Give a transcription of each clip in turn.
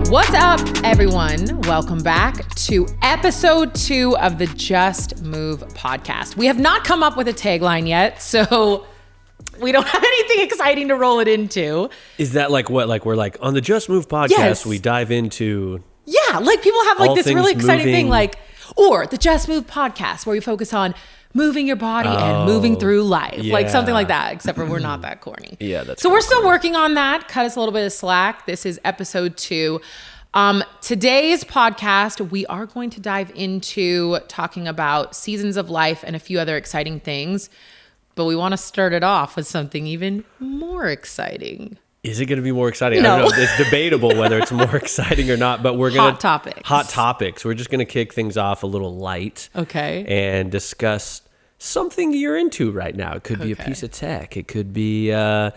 What's up, everyone? Welcome back to episode 2 of the Just Move podcast. We have not come up with a tagline yet, so we don't have anything exciting to roll it into. Is that like what? Like we're like on the Just Move podcast, Yes. we dive into... Yeah, like people have like All this things really exciting moving. thing, like, or the Just Move podcast, where we focus on moving your body and moving through life, like something like that, except for we're not that corny. Yeah, that's so we're still corny. working on that. Cut us a little bit of slack. This is episode 2. Today's podcast, we are going to dive into talking about seasons of life and a few other exciting things, but we want to start it off with something even more exciting. Is it going to be more exciting? No. I don't know. It's debatable whether it's more exciting or not, but we're going to... Hot topics. Hot topics. We're just going to kick things off a little light. Okay. And discuss something you're into right now. It could be a piece of tech. It could be a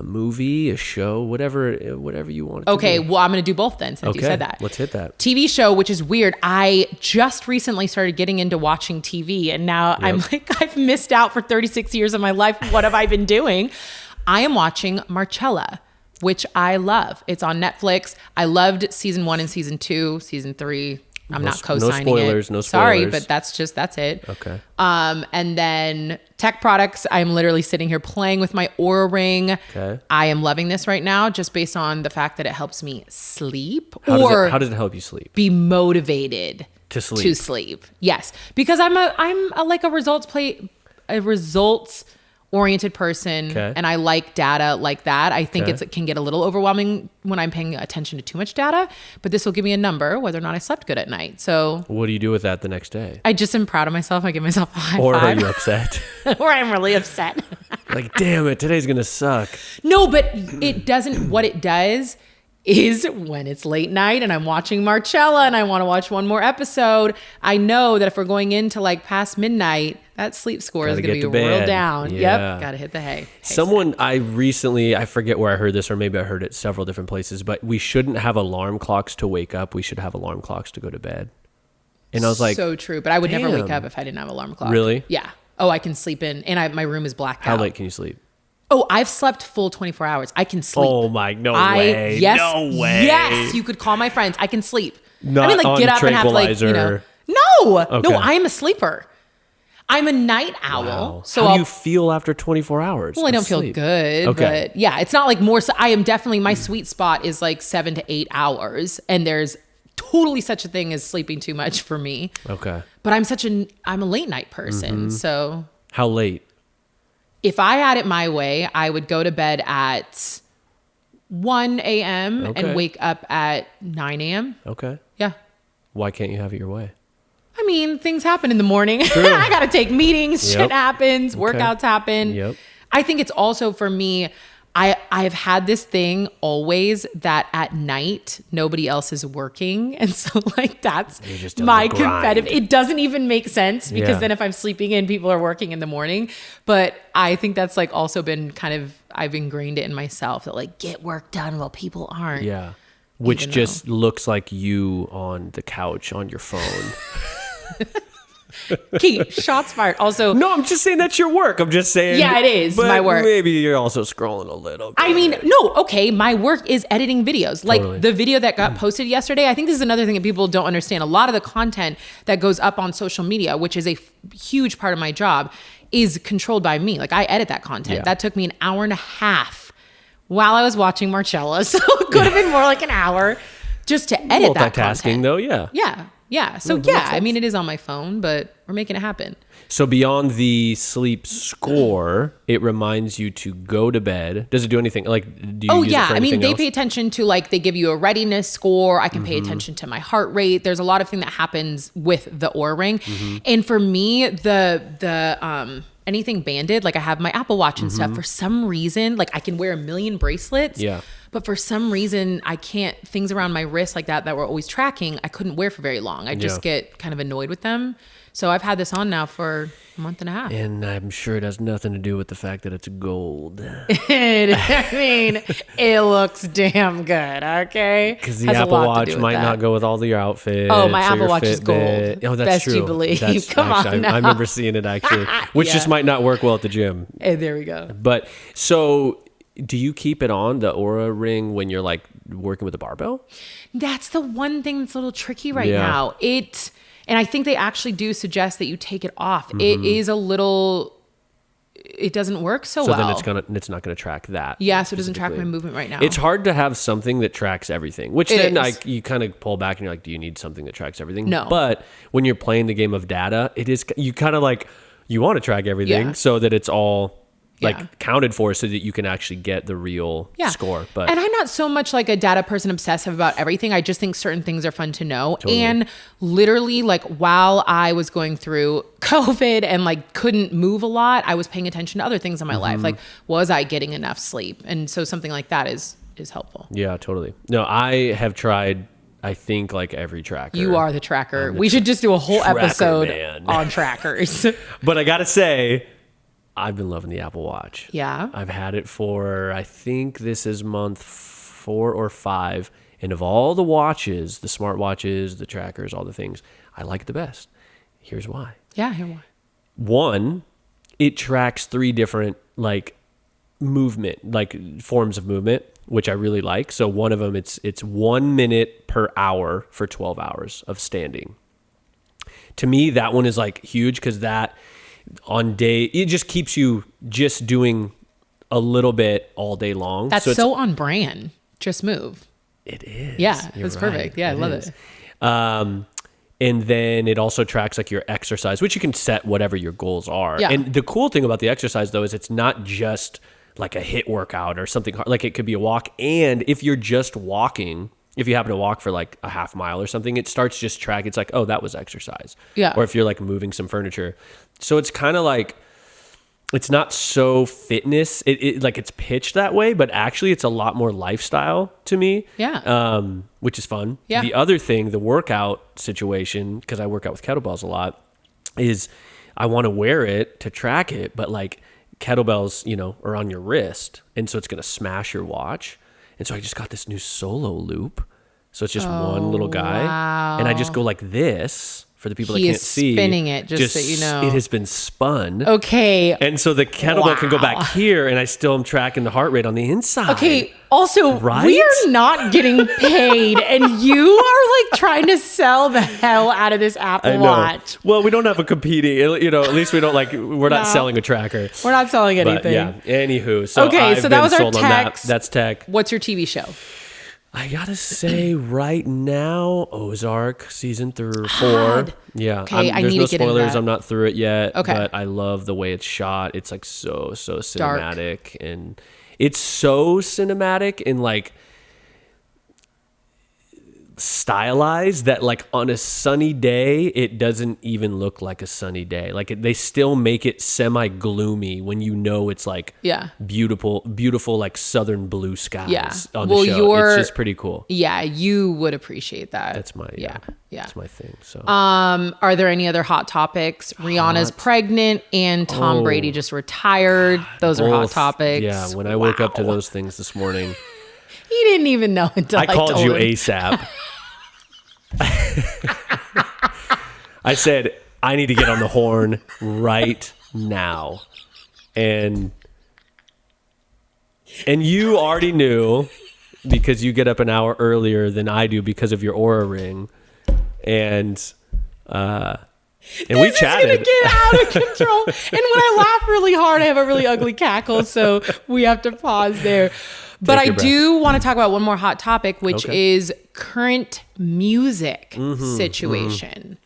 movie, a show, whatever you want it to Okay, be. well, I'm going to do both then, since you said that. Let's hit that. TV show, which is weird. I just recently started getting into watching TV, and now I'm like, I've missed out for 36 years of my life. What have I been doing? I am watching Marcella, which I love. It's on Netflix. I loved season 1 and season 2. Season 3, I'm not co-signing it. No spoilers. Sorry, but that's it. Okay. And then tech products. I'm literally sitting here playing with my Oura Ring. Okay. I am loving this right now, just based on the fact that it helps me sleep How does it help you sleep? be motivated To sleep. Yes, because I'm a results oriented person, and I like data like that. I think it can get a little overwhelming when I'm paying attention to too much data, but this will give me a number whether or not I slept good at night. So What do you do with that the next day? I just am proud of myself. I give myself a high Or five. are you upset? Or I'm really upset. Like, damn it, today's going to suck. No, but it doesn't. What it does is when it's late night and I'm watching Marcella and I want to watch one more episode, I know that if we're going into like past midnight, that sleep score is going to be real down. Yeah. Yep. Got to hit the hay. I forget where I heard this, or maybe I heard it several different places, but we shouldn't have alarm clocks to wake up. We should have alarm clocks to go to bed. And I was like, so true. But I would never wake damn. up if I didn't have an alarm clock. Really? Yeah. Oh, I can sleep in. And my room is blacked out. how late can you sleep? Oh, I've slept full 24 hours. I can sleep. Oh my, no way. Yes, No way. Yes, you could call my friends. I can sleep. Not on get up and have tranquilizer. No, Okay. no, I'm a sleeper. I'm a night owl. Wow. So How do you feel after 24 hours? well, I don't feel sleep? good, Okay. but yeah, it's not like more. So I am definitely, my sweet spot is like 7 to 8 hours, and there's totally such a thing as sleeping too much for me. Okay. But I'm a late night person, so How late? if I had it my way, I would go to bed at 1 a.m. Okay. and wake up at 9 a.m. Okay. Yeah. Why can't you have it your way? I mean, things happen in the morning. I got to take meetings. Yep. Shit happens. Workouts happen. Yep. I think it's also for me, I've had this thing always that at night, nobody else is working. And so like, that's just on my the grind. competitive. It doesn't even make sense because Yeah. then if I'm sleeping in, people are working in the morning. But I think that's like also been I've ingrained it in myself that like get work done while people aren't. Yeah. Which Even just looks like you on the couch on your phone. Key, shots fired. Also, No, I'm just saying that's your work. I'm just saying. Yeah, it is but my work. Maybe you're also scrolling a little bit. I mean, no, okay, my work is editing videos. Like Totally. the video that got posted yesterday, I think this is another thing that people don't understand. A lot of the content that goes up on social media, which is a huge part of my job, is controlled by me. Like I edit that content. Yeah. That took me an hour and a half while I was watching Marcella. So it could have been more like an hour just to edit that multitasking content. though, yeah. Yeah. Yeah. So that makes yeah, I sense. mean, it is on my phone, but we're making it happen. So beyond the sleep score, it reminds you to go to bed. Does it do anything? Like, do you use it for I mean, anything they else? pay attention to like, they give you a readiness score. I can pay attention to my heart rate. There's a lot of thing that happens with the Oura Ring. And for me, the anything banded, like I have my Apple Watch and stuff, for some reason, like I can wear a million bracelets. Yeah. But for some reason, I can't, things around my wrist like that we're always tracking, I couldn't wear for very long. I just get kind of annoyed with them. So I've had this on now for a month and a half. And I'm sure it has nothing to do with the fact that it's gold. I mean, it looks damn good, okay? Because the Has a Apple lot to Watch do with might that. not go with all your outfits. Oh, my or Apple your Watch is Fitbit. gold. Oh, that's Best true. you believe. That's Come on actually, now. I remember seeing it actually, which just might not work well at the gym. Hey, there we go. But so do you keep it on, the Oura Ring, when you're like working with a barbell? That's the one thing that's a little tricky right Yeah. now. And I think they actually do suggest that you take it off. Mm-hmm. It is a little, it doesn't work so So well. then it's not going to track that. Yeah, so it doesn't track my movement right now. It's hard to have something that tracks everything, which It then is. you kind of pull back and you're like, do you need something that tracks everything? No. But when you're playing the game of data, you kind of like, you want to track everything Yeah. so that it's all like Yeah. counted for so that you can actually get the real score. But And I'm not so much like a data person obsessive about everything. I just think certain things are fun to know. And literally, like, while I was going through COVID and like couldn't move a lot, I was paying attention to other things in my life. Like, was I getting enough sleep? And so something like that is helpful. yeah, totally. No, I have tried, I think, like every tracker. You are the tracker. We should just do a whole tracker episode man. on trackers. But I got to say, I've been loving the Apple Watch. Yeah. I've had it for, I think this is month 4 or 5. And of all the watches, the smart watches, the trackers, all the things, I like it the best. Here's why. Yeah, here why. One, it tracks 3 different like movement, like forms of movement, which I really like. So one of them, it's 1 minute per hour for 12 hours of standing. To me, that one is like huge because that on day, it just keeps you just doing a little bit all day long. That's it's so on brand. Just move. It is. Yeah, You're it's right. perfect. Yeah, I love it. And then it also tracks like your exercise, which you can set whatever your goals are. Yeah. And the cool thing about the exercise though is it's not just like a HIIT workout or something hard. Like it could be a walk. And if you're just walking, if you happen to walk for like a half mile or something, it starts just track. It's like, oh, that was exercise. Yeah. Or if you're like moving some furniture. So it's kind of like, it's not so fitness. It like it's pitched that way, but actually it's a lot more lifestyle to me. Yeah. Which is fun. Yeah. The other thing, the workout situation, because I work out with kettlebells a lot, is I want to wear it to track it, but like kettlebells, are on your wrist, and so it's gonna smash your watch. And so I just got this new solo loop. So it's just one little guy, wow. and I just go like this. For the people He that can't is see, spinning it, just so you know. It has been spun. Okay. And so the kettlebell can go Wow. back here, and I still am tracking the heart rate on the inside. Okay. Also, Right? we are not getting paid, and you are like trying to sell the hell out of this I Apple know. Watch. Well, we don't have a competing, at least we don't we're not No. selling a tracker. We're not selling But anything. yeah, anywho. So Okay, I've so that been was our sold on that. text. That's tech. What's your TV show? I gotta say right now, Ozark season 4. God. Yeah. Okay, I there's need no to get into spoilers. that. I'm not through it yet. Okay. But I love the way it's shot. It's like so cinematic, and it's so cinematic and like stylized that like on a sunny day it doesn't even look like a sunny day. Like they still make it semi gloomy when it's like Yeah. beautiful like southern blue skies Yeah. on Well, the show. It's just pretty cool. Yeah, you would appreciate that. That's my Yeah. That's my thing. So Are there any other hot topics? Rihanna's pregnant and Tom Brady just retired. Those are hot both- topics. Yeah, when I woke up to Wow. those things this morning, He didn't even know until I called told you him. ASAP. I said, I need to get on the horn right now. And you already knew because you get up an hour earlier than I do because of your Aura ring. And we chatted. It's gonna get out of control. And when I laugh really hard, I have a really ugly cackle, so we have to pause there. But Take I your breath. do want to talk about one more hot topic, which Okay. is current music situation.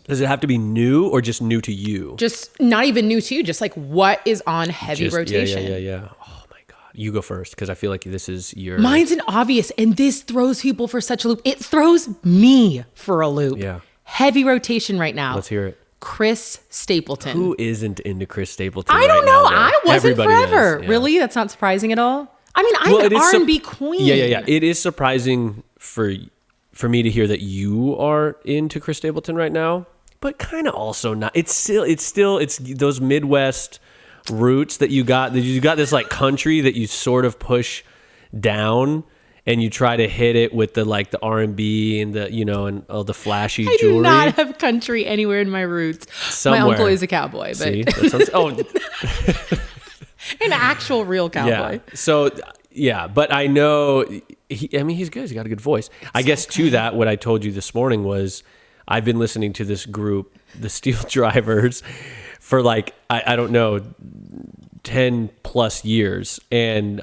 Does it have to be new or just new to you? Just not even new to you, just like what is on heavy rotation. Yeah. Oh my God. You go first because I feel like this is your... Mine's an obvious, and this throws people for such a loop. It throws me for a loop. Yeah. Heavy rotation right now. Let's hear it. Chris Stapleton. Who isn't into Chris Stapleton? I don't right know. now, though? I wasn't Everybody forever. is, yeah. Really? That's not surprising at all? I mean, I'm Well, an it is R&B queen. Yeah. It is surprising for me to hear that you are into Chris Stapleton right now, but kind of also not. It's those Midwest roots that you got. That you got this like country that you sort of push down, and you try to hit it with the like the R&B and the and all the flashy I jewelry. do not have country anywhere in my roots. Somewhere. My uncle is a cowboy, but See? That sounds, an actual real cowboy. yeah. So yeah, but I know he's good. He's got a good voice. I guess to that, what I told you this morning was I've been listening to this group, the Steel Drivers, for like, I don't know, 10 plus years. And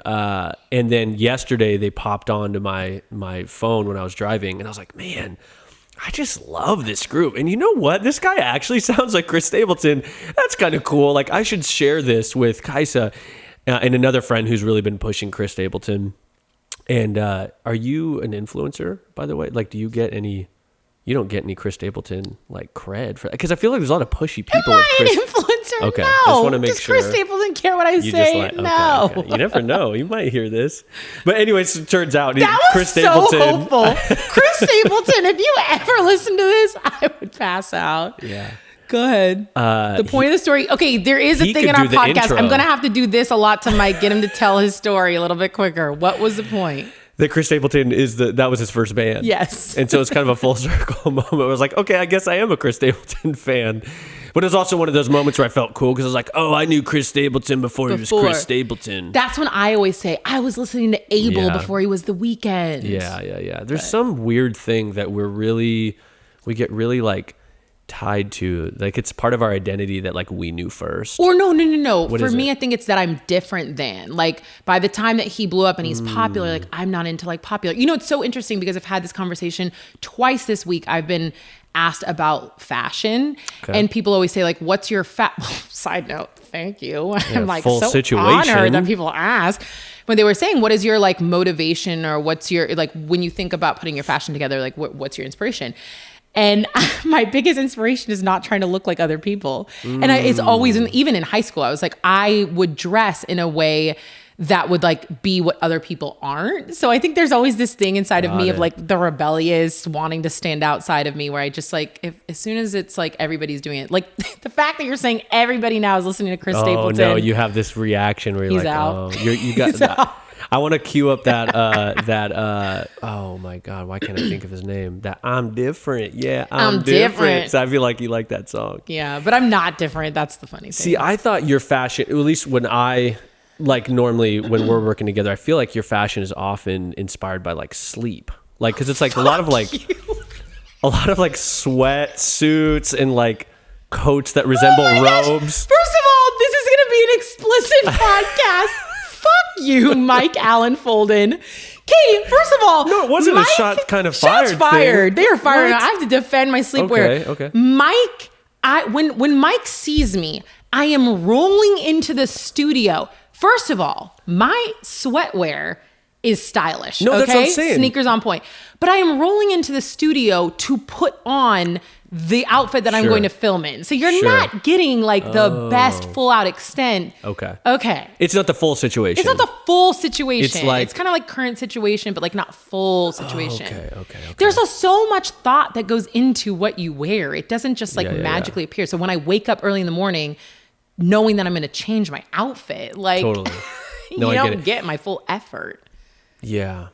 then yesterday they popped onto my phone when I was driving, and I was like, man, I just love this group. And you know what? This guy actually sounds like Chris Stapleton. That's kind of cool. Like, I should share this with Kaisa and another friend who's really been pushing Chris Stapleton. And are you an influencer, by the way? Like, do you get any... You don't get any Chris Stapleton like cred for that, because I feel like there's a lot of pushy people with Chris. Am I an influencer? Okay, no. just want to make sure. Does Chris Stapleton care what I say? No. Okay. You never know. You might hear this. But anyways, it turns out that was Chris so Stapleton. hopeful. Chris Stapleton, if you ever listen to this, I would pass out. Yeah. Go ahead. The point of the story. Okay, there is a thing in our podcast. Intro. I'm going to have to do this a lot to Mike, get him to tell his story a little bit quicker. What was the point? That Chris Stapleton that was his first band. Yes. And so it's kind of a full circle moment. I was like, okay, I guess I am a Chris Stapleton fan. But it was also one of those moments where I felt cool because I was like, oh, I knew Chris Stapleton before he was Chris Stapleton. That's when I always say, I was listening to Abel before he was The Weeknd. Yeah. There's some weird thing that we get really like tied to, like it's part of our identity that like we knew first. Or no. What For me, it? I think it's that I'm different than. Like by the time that he blew up and he's popular, like I'm not into like popular. You know, it's so interesting because I've had this conversation twice this week. I've been asked about fashion, and people always say like, what's your side note, thank you. I'm like full so situation. honored that people ask. When they were saying, what is your like motivation, or what's your, like when you think about putting your fashion together, like what's your inspiration? And my biggest inspiration is not trying to look like other people. And it's always, even in high school, I was like, I would dress in a way that would like be what other people aren't. So I think there's always this thing inside of me of like the rebellious wanting to stand outside of me, where I just like, as soon as it's like everybody's doing it, like the fact that you're saying everybody now is listening to Chris Stapleton. Oh no, you have this reaction where you're He's like, out. oh, you got that. I want to cue up that oh my God, why can't I think of his name? That I'm different. Yeah, I'm different. So I feel like you like that song. Yeah, but I'm not different. That's the funny thing. See, I thought your fashion, at least when I, like normally when we're working together, I feel like your fashion is often inspired by like sleep. Like, cause it's like a lot of like sweat suits and like coats that resemble robes. First of all, this is going to be an explicit podcast. Fuck you, Mike Allen Folden. Okay, first of all, no, it wasn't Mike, a shot kind of fired. Shots fired. Thing. They are fired. What? I have to defend my sleepwear. Okay. Mike, when Mike sees me, I am rolling into the studio. First of all, my sweatwear is stylish. No, that's what I'm saying. Sneakers on point. But I am rolling into the studio to put on the outfit that I'm going to film in. So you're not getting like the best full out extent. Okay. It's not the full situation. It's not the full situation. It's like, it's kind of like current situation, but like not full situation. Okay. There's so much thought that goes into what you wear. It doesn't just like magically appear. So when I wake up early in the morning, knowing that I'm going to change my outfit, like totally. No, you don't get my full effort. Yeah.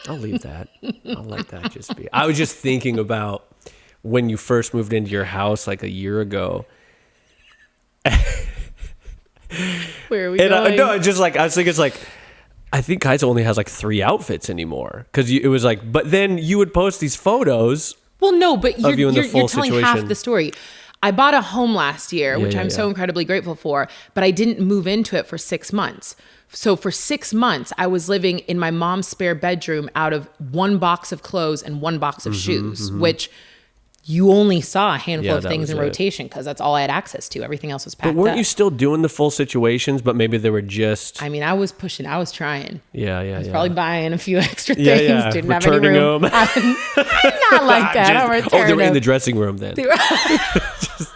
I'll leave that. I'll let that just be. I was just thinking about when you first moved into your house like a year ago. Where are we going? No, it's just like, I was thinking, it's like, I think Kaisa only has like 3 outfits anymore. Cause it was like, but then you would post these photos. Well, no, but you're telling situation. half the story. I bought a home last year, which I'm so incredibly grateful for, but I didn't move into it for 6 months. So for 6 months, I was living in my mom's spare bedroom out of 1 box of clothes and 1 box of shoes, which you only saw a handful of things in rotation because that's all I had access to. Everything else was packed up. But weren't you still doing the full situations, but maybe they were just... I mean, I was pushing. I was trying. I was probably buying a few extra things. Didn't returning have any room. them. Not like that. They were in the dressing room then. Just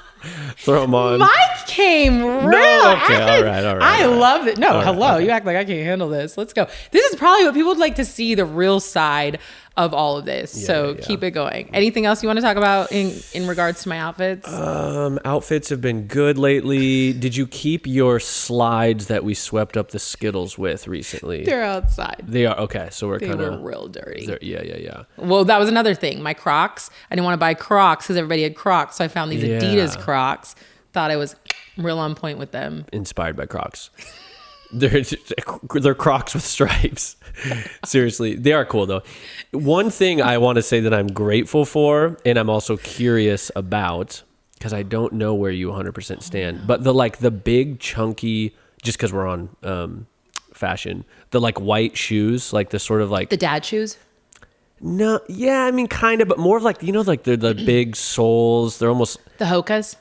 throw them on. Mike came real. No, okay, all right. I love it. No, hello. Okay. You act like I can't handle this. Let's go. This is probably what people would like to see, the real side of all of this. Keep it going. Anything else you want to talk about in regards to my outfits? Outfits have been good lately. Did you keep your slides that we swept up the Skittles with recently? They're outside. They are okay. So we're kind of real dirty. Yeah. Well, that was another thing. My Crocs. I didn't want to buy Crocs because everybody had Crocs, so I found these Adidas Crocs. Thought I was real on point with them. Inspired by Crocs. They're Crocs with stripes. Seriously, they are cool though. One thing I want to say that I'm grateful for, and I'm also curious about, because I don't know where you 100% stand, but the big chunky, just because we're on fashion, the like white shoes, like the sort of like the dad shoes. No, yeah, I mean kind of, but more of like, you know, like the big soles. They're almost the Hokas.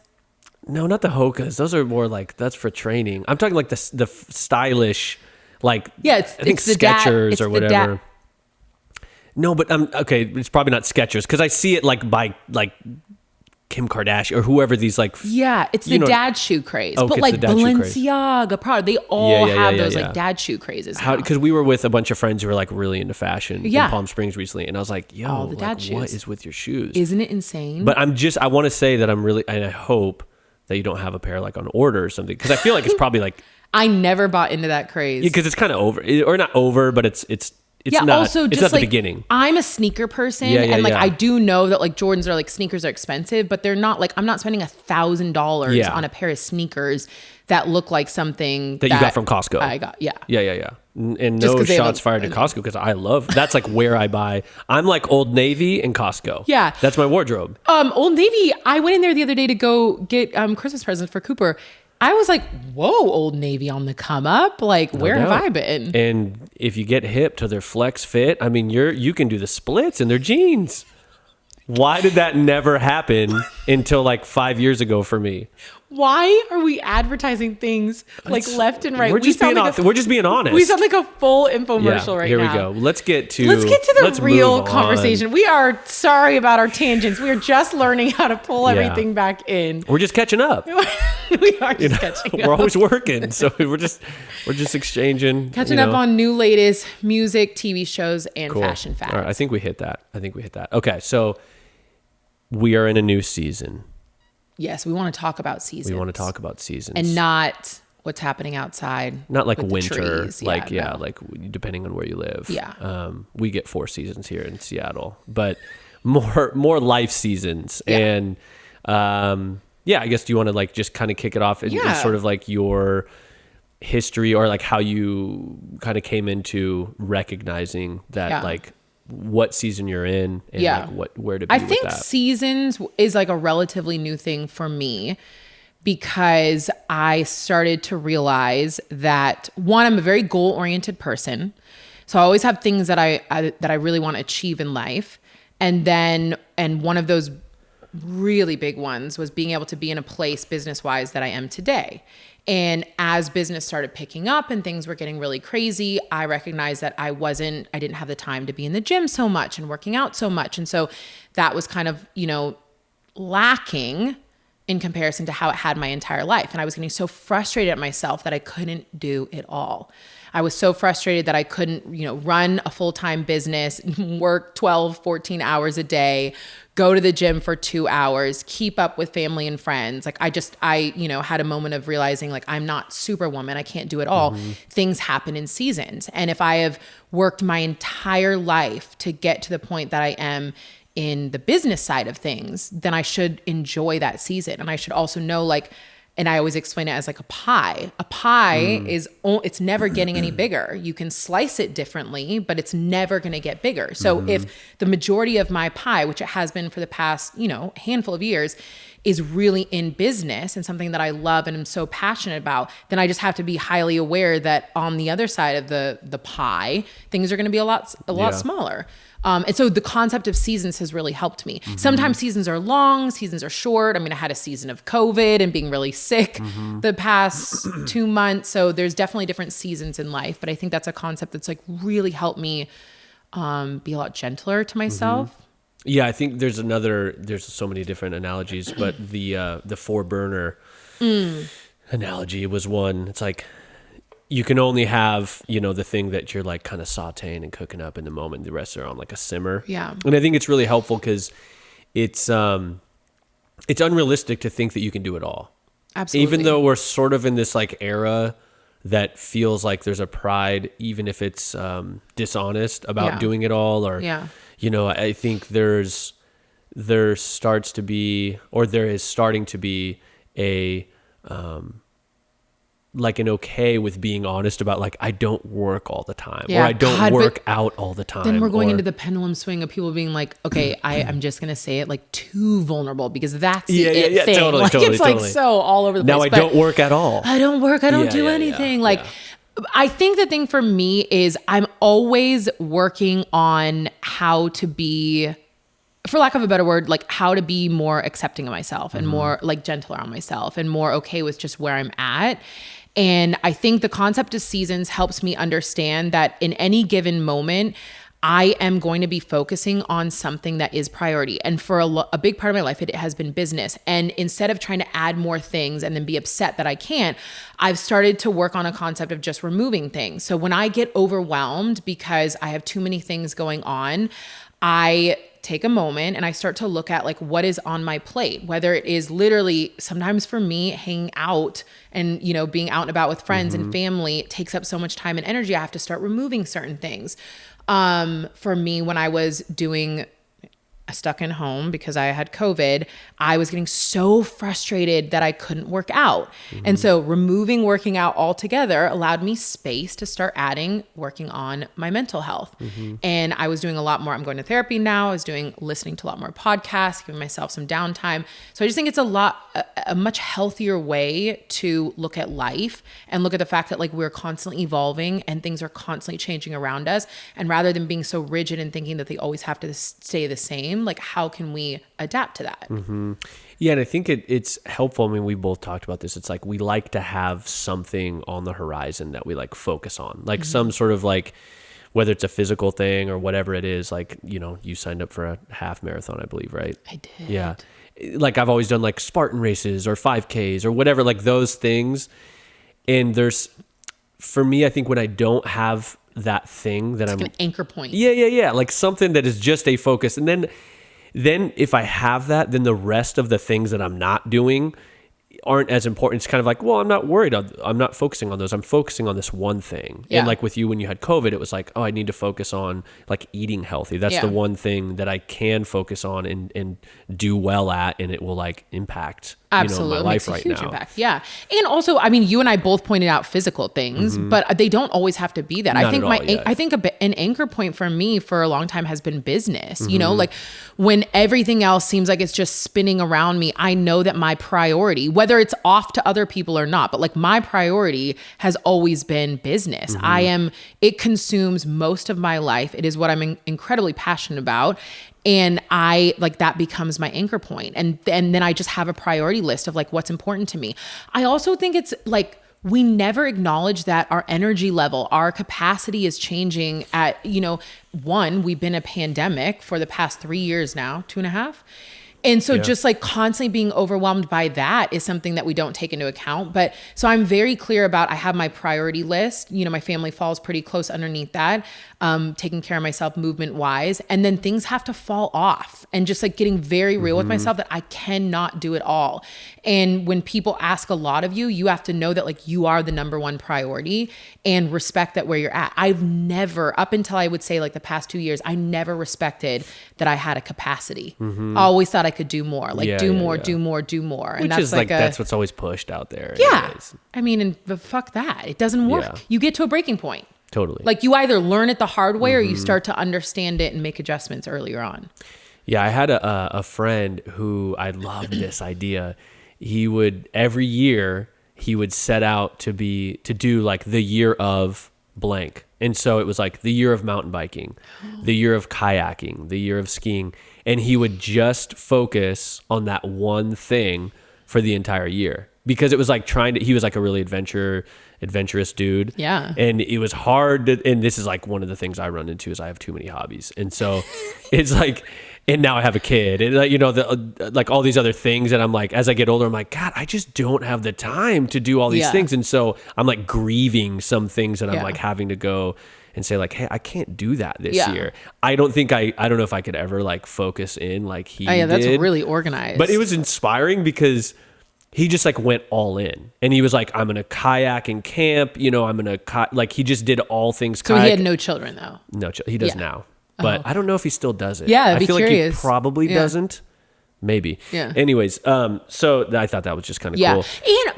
No, not the Hokas. Those are more like, that's for training. I'm talking like the stylish, like, yeah, I think Skechers or whatever. No, but okay, it's probably not Skechers because I see it like by like Kim Kardashian or whoever these like. Yeah, it's the dad shoe craze. Oh, but like Balenciaga, Prada, they all have those like dad shoe crazes. Because we were with a bunch of friends who were like really into fashion in Palm Springs recently, and I was like, yo, the dad shoes. What is with your shoes? Isn't it insane? But I want to say that I'm really, and I hope that you don't have a pair like on order or something, because I feel like it's probably like I never bought into that craze because it's kind of over, or not over, but it's not. Also, it's just not like the beginning. I'm a sneaker person, and like I do know that like Jordans are like sneakers are expensive, but they're not like I'm not spending $1,000 on a pair of sneakers that look like something that you got from Costco. I got yeah. And no shots fired at Costco because I love that's like where I buy. I'm like Old Navy and Costco. Yeah, that's my wardrobe. Old Navy. I went in there the other day to go get Christmas presents for Cooper. I was like, whoa, Old Navy on the come up. Like, where have I been? And if you get hip to their flex fit, I mean, you can do the splits in their jeans. Why did that never happen until like 5 years ago for me? Why are we advertising things like left and right? We're just being honest. We sound like a full infomercial right now. Here we go. Let's get to the real conversation. We are sorry about our tangents. We are just learning how to pull everything back in. We're just catching up. We are just catching up. We're always working, so we're just exchanging. Catching up on new latest music, TV shows, and fashion facts. All right, I think we hit that. Okay, so we are in a new season. Yes, we want to talk about seasons. And not what's happening outside. Not like winter. Trees. Like depending on where you live. Yeah. We get 4 seasons here in Seattle, but more life seasons. Yeah. And I guess do you want to like just kind of kick it off and sort of like your history or like how you kind of came into recognizing that like what season you're in and like where to be with that. I think seasons is like a relatively new thing for me because I started to realize that one, I'm a very goal-oriented person. So I always have things that I really want to achieve in life. And one of those really big ones was being able to be in a place business-wise that I am today. And as business started picking up and things were getting really crazy, I recognized that I didn't have the time to be in the gym so much and working out so much. And so that was kind of, lacking in comparison to how it had my entire life. And I was getting so frustrated at myself that I couldn't do it all. I was so frustrated that I couldn't, run a full-time business, work 12, 14 hours a day, go to the gym for 2 hours, keep up with family and friends. Like I had a moment of realizing like, I'm not Superwoman. I can't do it all. Mm-hmm. Things happen in seasons. And if I have worked my entire life to get to the point that I am in the business side of things, then I should enjoy that season. And I should also know like, and I always explain it as like a pie. A pie it's never getting any bigger. You can slice it differently, but it's never going to get bigger. So if the majority of my pie, which it has been for the past, handful of years, is really in business and something that I love and am so passionate about, then I just have to be highly aware that on the other side of the pie, things are going to be a lot smaller. And so the concept of seasons has really helped me. Mm-hmm. Sometimes seasons are long, seasons are short. I mean, I had a season of COVID and being really sick the past 2 months. So there's definitely different seasons in life. But I think that's a concept that's like really helped me be a lot gentler to myself. Mm-hmm. Yeah, I think there's so many different analogies, but the 4 burner analogy was one. It's like, you can only have, the thing that you're like kind of sauteing and cooking up in the moment. The rest are on like a simmer. Yeah. And I think it's really helpful because it's unrealistic to think that you can do it all. Absolutely. Even though we're sort of in this like era that feels like there's a pride, even if it's dishonest about doing it all, or I think there is starting to be a like an okay with being honest about like, I don't work all the time, Yeah, or I don't God, work out all the time. Then we're going or, into the pendulum swing of people being like, okay, I'm just going to say it like too vulnerable because that's the Yeah, thing. totally, like, totally, it's like totally. so all over the place. Now I don't work at all. I don't work. I don't Yeah, do yeah, anything. yeah, Like, yeah. I think the thing for me is I'm always working on how to be, for lack of a better word, like how to be more accepting of myself and more like gentler on myself and more okay with just where I'm at. And I think the concept of seasons helps me understand that in any given moment, I am going to be focusing on something that is priority. And for a big part of my life, it has been business. And instead of trying to add more things and then be upset that I can't, I've started to work on a concept of just removing things. So when I get overwhelmed because I have too many things going on, I take a moment and I start to look at like what is on my plate, whether it is literally sometimes for me hanging out and, you know, being out and about with friends and family takes up so much time and energy. I have to start removing certain things. For me, when I was doing stuck in home because I had COVID, I was getting so frustrated that I couldn't work out. And so removing working out altogether allowed me space to start adding working on my mental health. And I was doing a lot more. I'm going to therapy now. I was listening to a lot more podcasts, giving myself some downtime. So I just think it's a much healthier way to look at life and look at the fact that like we're constantly evolving and things are constantly changing around us. And rather than being so rigid and thinking that they always have to stay the same, like how can we adapt to that? Yeah, and I think it's helpful. I mean, we both talked about this. It's like we like to have something on the horizon that we like focus on, like some sort of like, whether it's a physical thing or whatever it is. Like, you know, you signed up for a half marathon, I believe, right? I did. Yeah. Like I've always done like Spartan races or 5Ks or whatever, like those things. And for me, I think when I don't have that thing that It's like an anchor point. Yeah. Like something that is just a focus. And then if I have that, then the rest of the things that I'm not doing aren't as important. It's kind of like, well, I'm not worried. I'm not focusing on those. I'm focusing on this one thing. Yeah. And like with you, when you had COVID, it was like, oh, I need to focus on like eating healthy. That's the one thing that I can focus on and do well at, and it will like impact Absolutely. my life Makes a right huge now. impact. Yeah. And also, I mean, you and I both pointed out physical things, but they don't always have to be that. Not I think at all, yeah. I think an anchor point for me for a long time has been business. You know, like when everything else seems like it's just spinning around me, I know that my priority, whether it's off to other people or not, but like my priority has always been business. It consumes most of my life. It is what I'm incredibly passionate about. And I like that becomes my anchor point. And then I just have a priority list of like what's important to me. I also think it's like we never acknowledge that our energy level, our capacity is changing at, you know, we've been a pandemic for the past 3 years now, 2.5. And so just like constantly being overwhelmed by that is something that we don't take into account. But so I'm very clear about, I have my priority list. You know, my family falls pretty close underneath that, taking care of myself movement wise. And then things have to fall off and just like getting very real with myself that I cannot do it all. And when people ask a lot of you, you have to know that like you are the number one priority and respect that where you're at. I've never, up until I would say like the past 2 years, I never respected that I had a capacity. I always thought I could do more, like do more. And Which that's is like that's what's always pushed out there. Yeah. Anyways. I mean, but fuck that. It doesn't work. Yeah. You get to a breaking point. Totally. Like you either learn it the hard way or you start to understand it and make adjustments earlier on. Yeah, I had a friend who I loved this idea. He would every year he would set out to do like the year of blank. And so it was like the year of mountain biking, the year of kayaking, the year of skiing. And he would just focus on that one thing for the entire year. Because it was like he was like a really adventurous dude. Yeah. And it was hard and this is like one of the things I run into is I have too many hobbies. And so it's like, and now I have a kid and like, you know, like all these other things. And I'm like, as I get older, I'm like, God, I just don't have the time to do all these things. And so I'm like grieving some things that I'm like having to go and say like, hey, I can't do that this year. I don't know if I could ever like focus in like he did. That's really organized. But it was inspiring because he just like went all in and he was like, I'm going to kayak and camp, you know, I'm going to like, he just did all things. So he had no children though. No, he does now, but I don't know if he still does it. Yeah, I feel curious. like he probably doesn't, Maybe. Yeah. Anyways, so I thought that was just kind of cool.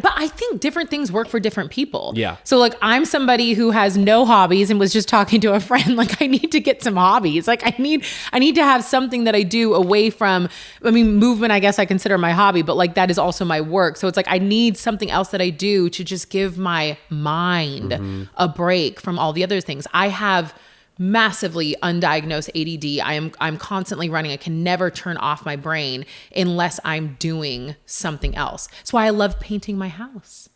But I think different things work for different people. Yeah. So like I'm somebody who has no hobbies and was just talking to a friend, like I need to get some hobbies. Like I need to have something that I do away from, I mean, movement, I guess I consider my hobby, but like that is also my work. So it's like I need something else that I do to just give my mind a break from all the other things. I have massively undiagnosed ADD. I'm constantly running. I can never turn off my brain unless I'm doing something else. That's why I love painting my house.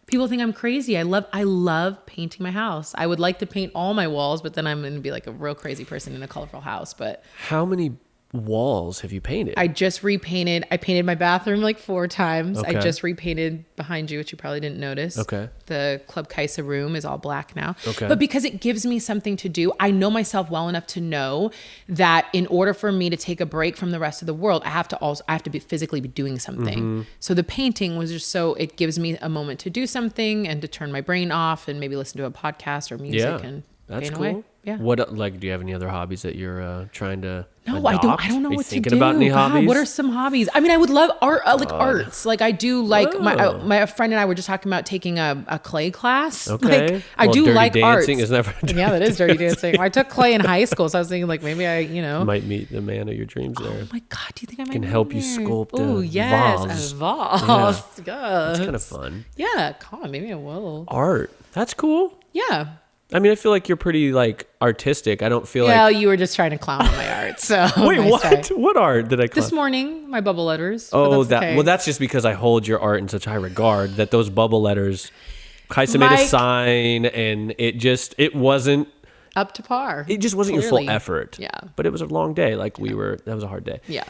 People think I'm crazy. I love painting my house. I would like to paint all my walls, but then I'm going to be like a real crazy person in a colorful house. But how many walls have you painted? I just repainted. I painted my bathroom like 4 times. Okay. I just repainted behind you, which you probably didn't notice. Okay. The Club Kaisa room is all black now. Okay. But because it gives me something to do, I know myself well enough to know that in order for me to take a break from the rest of the world, I have to be physically be doing something. So the painting was just so it gives me a moment to do something and to turn my brain off and maybe listen to a podcast or music and that's paint cool. away. Yeah. What like? Do you have any other hobbies that you're trying to? No, adopt? I don't know Are you what to thinking do. about any hobbies? What are some hobbies? I mean, I would love art, arts. Like I do, like my friend and I were just talking about taking a clay class. Okay, like, I do dirty like dancing. arts. Is never. Yeah, that is dirty dancing. I took clay in high school, so I was thinking like maybe I, might meet the man of your dreams there. Oh my God, do you think I might Can be help you there? sculpt Oh a yes, vase. a vase. Yeah. It's kind of fun. Yeah, come on, maybe I will. Art. That's cool. Yeah. I mean, I feel like you're pretty like artistic. I don't feel Well, like. you were just trying to clown on my art. So Wait, nice what? try. What art did I? This morning, my bubble letters. but Oh, that's okay. well, that's just because I hold your art in such high regard that those bubble letters. Kaisa made a Mike- sign, and it wasn't. Up to par. It just wasn't your Clearly. full effort. Yeah. But it was a long day. Like that was a hard day. Yeah.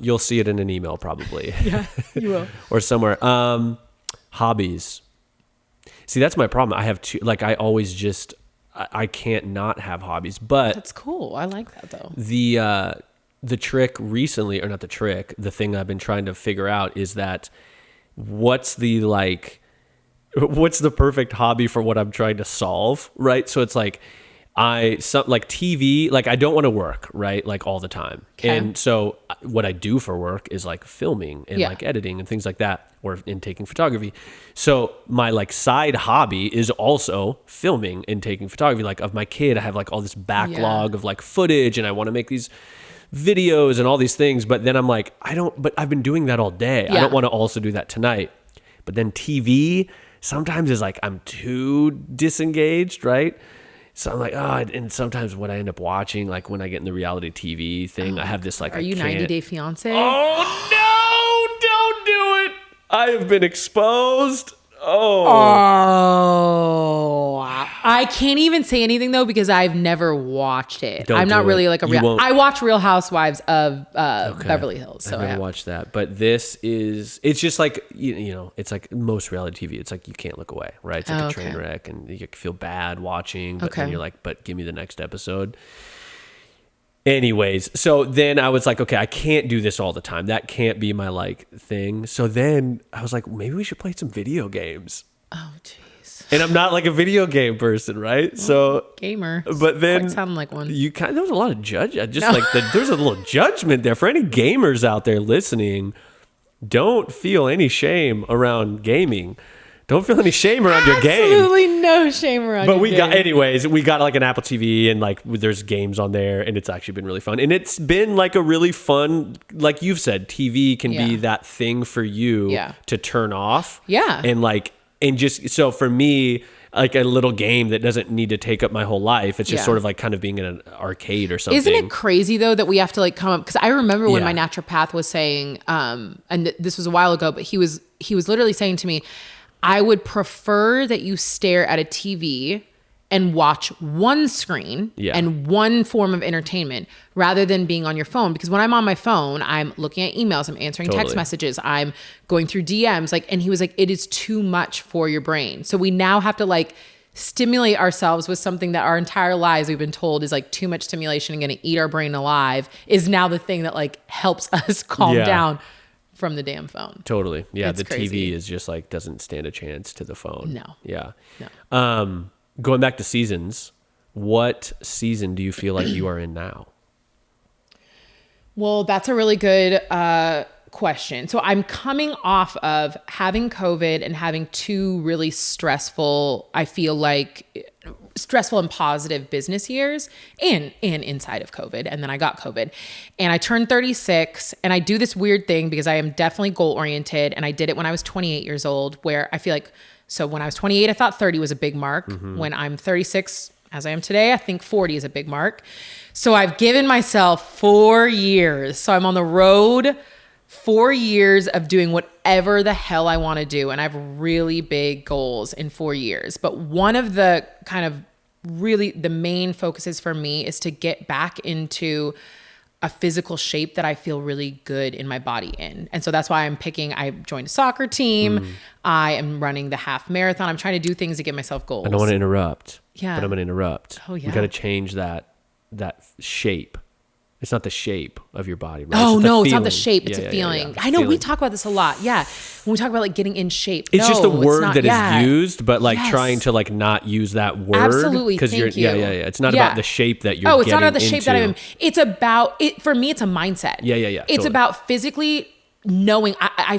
You'll see it in an email probably. Yeah, you will. Or somewhere. Hobbies. See, that's my problem. I have two. Like I always just. I can't not have hobbies, but That's cool. I like that though. the trick recently, or not the trick, the thing I've been trying to figure out is that what's the perfect hobby for what I'm trying to solve, right? So it's like like TV, like I don't want to work, right? Like all the time. Okay. And so what I do for work is like filming and like editing and things like that, or in taking photography. So my like side hobby is also filming and taking photography. Like of my kid, I have like all this backlog of like footage and I want to make these videos and all these things. But then I'm like, but I've been doing that all day. I don't want to also do that tonight. But then TV sometimes is like, I'm too disengaged, right? So I'm like, and sometimes what I end up watching, like when I get in the reality TV thing, I have this like, Are you 90 Day Fiance? Oh no, don't do it. I have been exposed. Oh, I can't even say anything though because I've never watched it. Don't I'm not do really it. like I I watch Real Housewives of Beverly Hills. So I've never watched that, but it's just like, you know, it's like most reality TV. It's like, you can't look away, right? It's like a train wreck and you feel bad watching, but then you're like, but give me the next episode. Anyways, so then I was like, okay, I can't do this all the time. That can't be my like thing. So then I was like, maybe we should play some video games. Oh, jeez. And I'm not like a video game person, right? So Gamer. but then Quite sound like one. there was a lot of there's a little judgment there for any gamers out there listening. Don't feel any shame around gaming. Don't feel any shame around your game. Absolutely no shame around But your we game. got like an Apple TV and like there's games on there and it's actually been really fun. And it's been like a really fun, like you've said, TV can be that thing for you to turn off. Yeah. And just, so for me, like a little game that doesn't need to take up my whole life. It's just sort of like kind of being in an arcade or something. Isn't it crazy though that we have to like come up? Because I remember when my naturopath was saying, and this was a while ago, but he was literally saying to me, I would prefer that you stare at a TV and watch one screen and one form of entertainment rather than being on your phone. Because when I'm on my phone, I'm looking at emails, I'm answering text messages, I'm going through DMs. And he was like, it is too much for your brain. So we now have to like stimulate ourselves with something that our entire lives we've been told is like too much stimulation and going to eat our brain alive, is now the thing that like helps us calm down from the damn phone. Totally. Yeah. It's the crazy. TV is just like, doesn't stand a chance to the phone. No. Yeah. No. Going back to seasons, what season do you feel like you are in now? Well, that's a really good question. So I'm coming off of having COVID and having two really stressful, I feel like stressful and positive business years and inside of COVID. And then I got COVID and I turned 36 and I do this weird thing because I am definitely goal oriented. And I did it when I was 28 years old, where I feel like, so when I was 28, I thought 30 was a big mark. When I'm 36, as I am today, I think 40 is a big mark. So I've given myself 4 years. So I'm on the road 4 years of doing whatever the hell I want to do. And I have really big goals in 4 years. But one of the kind of really the main focuses for me is to get back into a physical shape that I feel really good in my body in. And so that's why I joined a soccer team. I am running the half marathon. I'm trying to do things to get myself goals. I don't want to interrupt. Yeah. But I'm going to interrupt. Oh, yeah. You got to change that shape. It's not the shape of your body, right? Oh, no, it's not the feeling. shape. It's a feeling. I know we talk about this a lot. Yeah. When we talk about like getting in shape. It's just a word that is used, but like Yes. trying to like not use that word. Absolutely. Because Thank you. Yeah. It's not about the shape that you're it's not about the shape that I'm in. into. It's about it. For me, it's a mindset. Yeah. It's Totally. about physically knowing I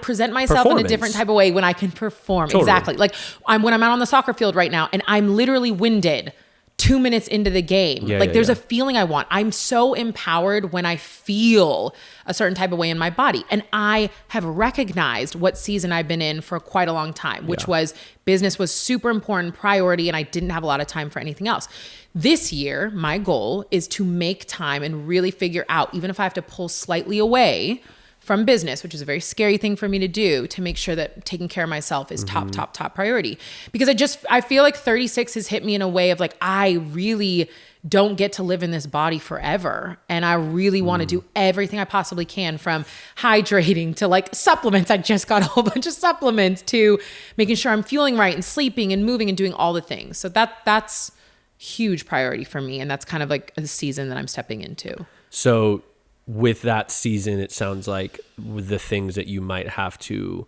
present myself in a different type of way when I can perform. Totally. Exactly. Like when I'm out on the soccer field right now and I'm literally winded 2 minutes into the game. There's a feeling I want. I'm so empowered when I feel a certain type of way in my body. And I have recognized what season I've been in for quite a long time, which was business was super important priority and I didn't have a lot of time for anything else. This year, my goal is to make time and really figure out, even if I have to pull slightly away from business, which is a very scary thing for me to do, to make sure that taking care of myself is top priority. Because I feel like 36 has hit me in a way of like, I really don't get to live in this body forever. And I really want to do everything I possibly can, from hydrating to like supplements. I just got a whole bunch of supplements, to making sure I'm fueling right and sleeping and moving and doing all the things. So that's huge priority for me. And that's kind of like a season that I'm stepping into. So with that season, it sounds like the things that you might have to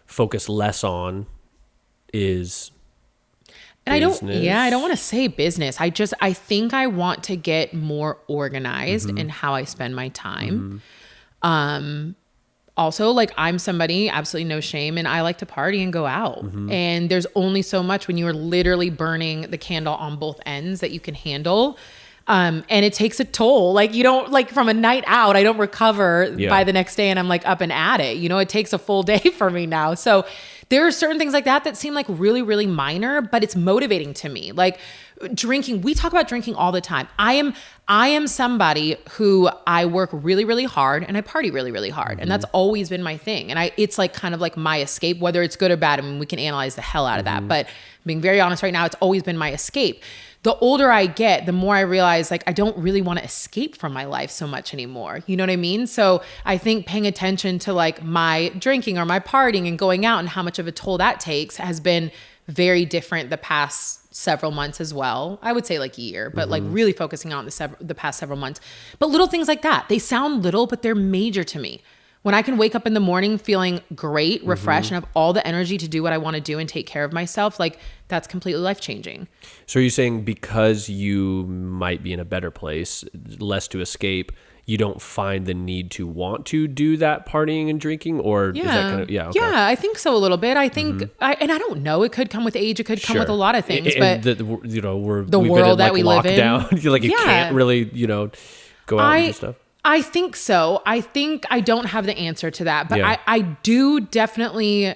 focus less on is business. I don't want to say business. I think I want to get more organized in how I spend my time. Also, like, I'm somebody, absolutely no shame, and I like to party and go out. And there's only so much when you are literally burning the candle on both ends that you can handle. And it takes a toll. Like, you don't, like, from a night out, I don't recover by the next day and I'm like up and at it. You know, it takes a full day for me now. So there are certain things like that seem like really, really minor, but it's motivating to me. Like drinking, we talk about drinking all the time. I am somebody who I work really, really hard and I party really, really hard. And that's always been my thing. And it's like kind of like my escape, whether it's good or bad. I mean, we can analyze the hell out of that, but being very honest right now, it's always been my escape. The older I get, the more I realize, like, I don't really want to escape from my life so much anymore. You know what I mean? So I think paying attention to like my drinking or my partying and going out and how much of a toll that takes has been very different the past several months as well. I would say like a year, but like really focusing on the past several months. But little things like that, they sound little, but they're major to me. When I can wake up in the morning feeling great, refreshed, and have all the energy to do what I want to do and take care of myself, like, that's completely life-changing. So are you saying because you might be in a better place, less to escape, you don't find the need to want to do that partying and drinking? Or is that kind of, okay. Yeah, I think so a little bit. I think, and I don't know, it could come with age, it could come with a lot of things, but the world that we live in, like you can't really, go out and do stuff. I think so. I think I don't have the answer to that, but I do definitely,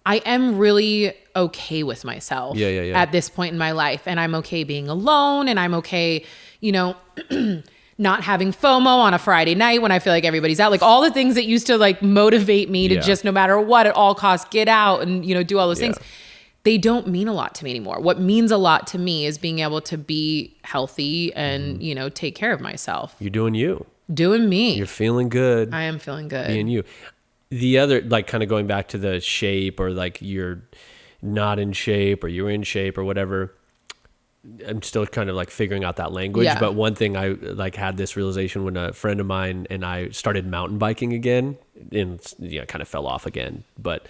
I am really okay with myself at this point in my life. And I'm okay being alone, and I'm okay, not having FOMO on a Friday night when I feel like everybody's out. Like all the things that used to like motivate me to just, no matter what, at all costs, get out and, do all those things. They don't mean a lot to me anymore. What means a lot to me is being able to be healthy and, take care of myself. You're doing you. Doing me. You're feeling good. I am feeling good. Being you. The other, like, kind of going back to the shape, or like you're not in shape or you're in shape or whatever. I'm still kind of like figuring out that language. Yeah. But one thing I like had this realization when a friend of mine and I started mountain biking again, and kind of fell off again. But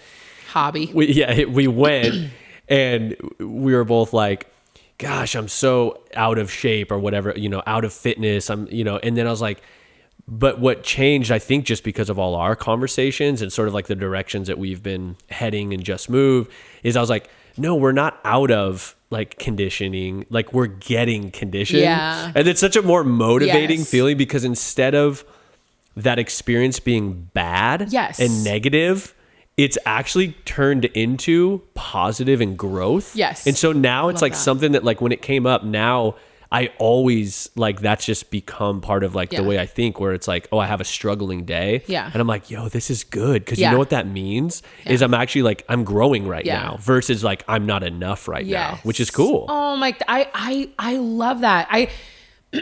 hobby. We went and we were both like, gosh, I'm so out of shape or whatever, out of fitness. And then I was like, But what changed, I think, just because of all our conversations and sort of like the directions that we've been heading and Just Move, is I was like, no, we're not out of like conditioning, like we're getting conditioned. Yeah. And it's such a more motivating feeling, because instead of that experience being bad and negative, it's actually turned into positive and growth. Yes. And so now it's like something that, like, when it came up, now I always, like, that's just become part of like the way I think, where it's like, oh, I have a struggling day. Yeah. And I'm like, yo, this is good. Cause you know what that means is I'm actually like, I'm growing right now, versus like, I'm not enough right now, which is cool. Oh my, I love that.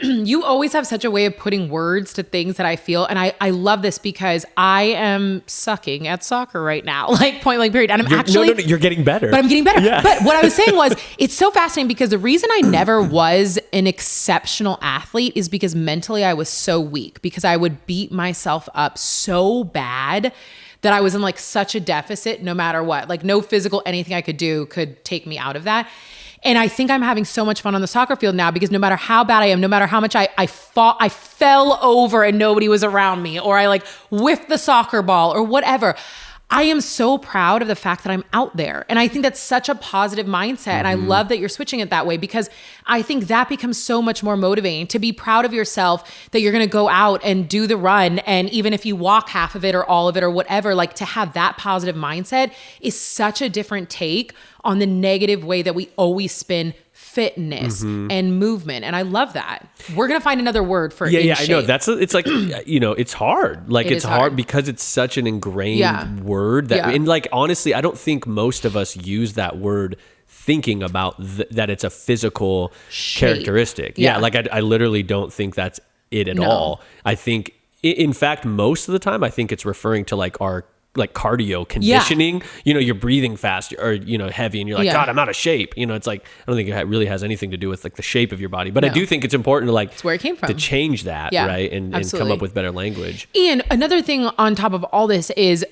You always have such a way of putting words to things that I feel. And I love this, because I am sucking at soccer right now, like point blank period. And you're getting better. But I'm getting better. Yeah. But what I was saying was, it's so fascinating, because the reason I never was an exceptional athlete is because mentally I was so weak, because I would beat myself up so bad that I was in like such a deficit no matter what. Like no physical anything I could do could take me out of that. And I think I'm having so much fun on the soccer field now, because no matter how bad I am, no matter how much I fell over and nobody was around me, or I like whiffed the soccer ball or whatever, I am so proud of the fact that I'm out there. And I think that's such a positive mindset. And I love that you're switching it that way, because I think that becomes so much more motivating to be proud of yourself, that you're going to go out and do the run. And even if you walk half of it or all of it or whatever, like to have that positive mindset is such a different take on the negative way that we always spin fitness and movement. And I love that. We're going to find another word for I know. It's like, it's hard. Like it's hard because it's such an ingrained word that, and like, honestly, I don't think most of us use that word thinking about that it's a physical characteristic. Yeah. Like I literally don't think that's it at all. I think, in fact, most of the time, I think it's referring to like our like cardio conditioning, you're breathing fast or, heavy, and you're like, God, I'm out of shape. It's like, I don't think it really has anything to do with like the shape of your body, but I do think it's important to like, it's where it came from, to change that. Right. And come up with better language. And another thing on top of all this is,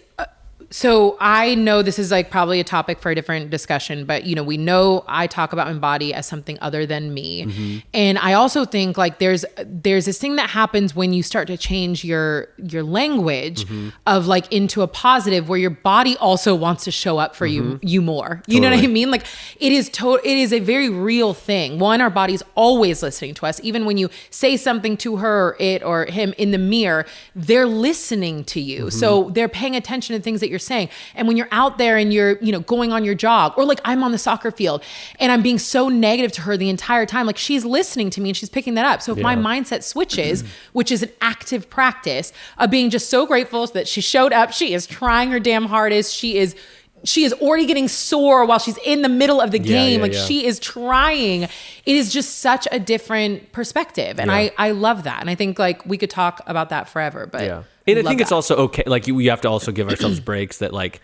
so I know this is like probably a topic for a different discussion, but we know I talk about my body as something other than me. And I also think like there's this thing that happens when you start to change your language of like into a positive, where your body also wants to show up for you more. You know what I mean? Like it is a very real thing. One, our body's always listening to us. Even when you say something to her, it or him in the mirror, they're listening to you. So they're paying attention to things that you're saying. And when you're out there and you're, going on your jog, or like I'm on the soccer field and I'm being so negative to her the entire time, like she's listening to me and she's picking that up. So if my mindset switches, which is an active practice of being just so grateful that she showed up, she is trying her damn hardest. She is already getting sore while she's in the middle of the game. She is trying. It is just such a different perspective. And I love that. And I think like we could talk about that forever, but and I think it's also okay. Like we have to also give ourselves breaks that like,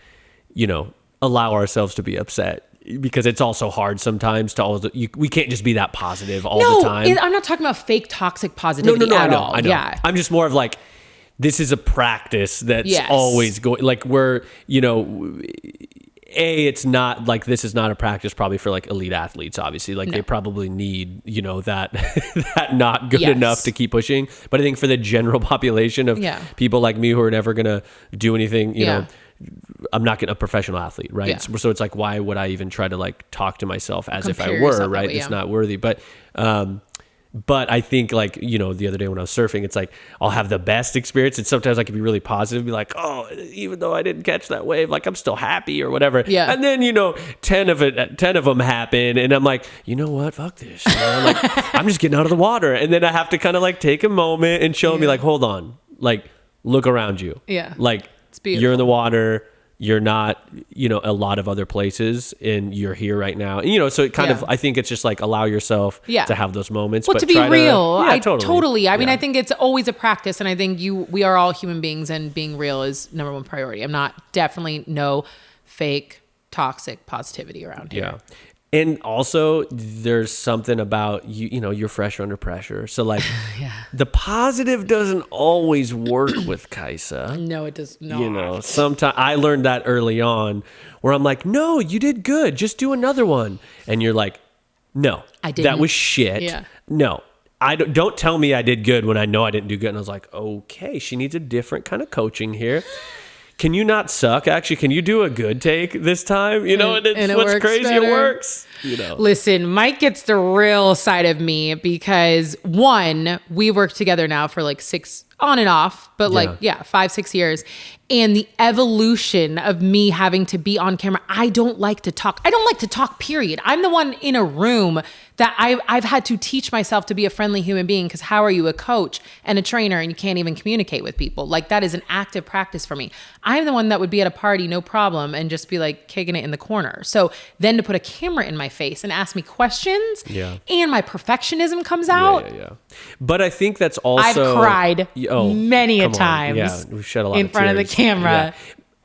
allow ourselves to be upset, because it's also hard sometimes to we can't just be that positive all the time. I'm not talking about fake toxic positivity at all. I know. Yeah. I'm just more of like, this is a practice that's always going, like we're, it's not like, this is not a practice probably for like elite athletes, obviously. Like they probably need, that, that not good enough to keep pushing. But I think for the general population of people like me who are never going to do anything, you know, I'm not a professional athlete, right? Yeah. So it's like, why would I even try to like talk to myself as if I were, right? It's not worthy. But I think like, the other day when I was surfing, it's like, I'll have the best experience. And sometimes I can be really positive, be like, oh, even though I didn't catch that wave, like I'm still happy or whatever. Yeah. And then, 10 of them happen. And I'm like, you know what? Fuck this. Like I'm just getting out of the water. And then I have to kind of like take a moment and show me like, hold on, like look around you. Yeah. Like you're in the water. You're not, a lot of other places, and you're here right now. And, so it kind of, I think it's just like allow yourself to have those moments. Well, but to be real. Totally. I mean, I think it's always a practice, and I think we are all human beings, and being real is number one priority. I'm not definitely no fake toxic positivity around here. Yeah. And also there's something about you're fresher under pressure. So like the positive doesn't always work with Kaisa. No, it does not. Sometimes I learned that early on where I'm like, no, you did good. Just do another one. And you're like, no, I didn't. That was shit. Yeah. No, don't tell me I did good when I know I didn't do good. And I was like, okay, she needs a different kind of coaching here. Can you not suck? Actually, can you do a good take this time? You know, and what's crazy, better. It works. You know. Listen, Mike gets the real side of me because one, we worked together now for like 6 on and off, but 5-6 years. And the evolution of me having to be on camera. I don't like to talk. I don't like to talk, period. I'm the one in a room that I've had to teach myself to be a friendly human being, because how are you a coach and a trainer and you can't even communicate with people? Like, that is an active practice for me. I'm the one that would be at a party, no problem, and just be like kicking it in the corner. So then to put a camera in my face and ask me questions, and my perfectionism comes out. Yeah. But I think that's also... I've cried many a times. Yeah, we've shed a lot in front of the camera. Yeah.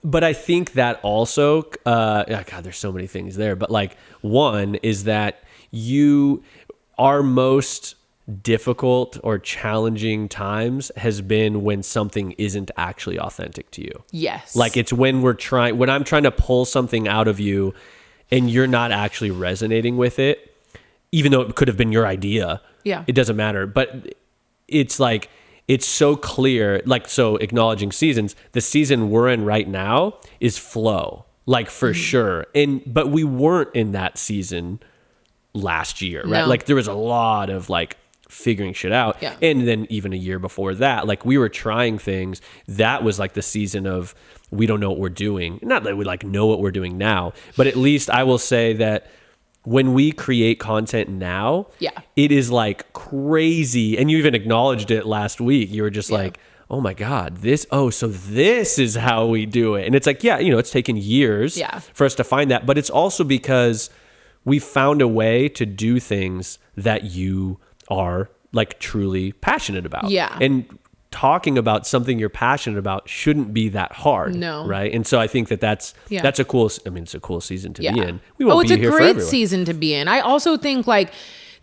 But I think that also, God, there's so many things there. But like, one is that our most difficult or challenging times has been when something isn't actually authentic to you. Yes. Like, it's when I'm trying to pull something out of you and you're not actually resonating with it, even though it could have been your idea. Yeah. It doesn't matter. But it's like, it's so clear, like, so acknowledging seasons, the season we're in right now is flow, like, for sure. But we weren't in that season last year, right? No. Like, there was a lot of like figuring shit out. Yeah. And then even a year before that, like, we were trying things. That was like the season of, we don't know what we're doing. Not that we like know what we're doing now, but at least I will say that when we create content now, it is like crazy. And you even acknowledged it last week. You were just like, oh my God, so this is how we do it. And it's like, it's taken years for us to find that. But it's also because we found a way to do things that you are like truly passionate about. Yeah. And talking about something you're passionate about shouldn't be that hard. No. Right. And so I think that's a cool, it's a cool season to be in. We won't be here forever. It's a great season to be in. I also think like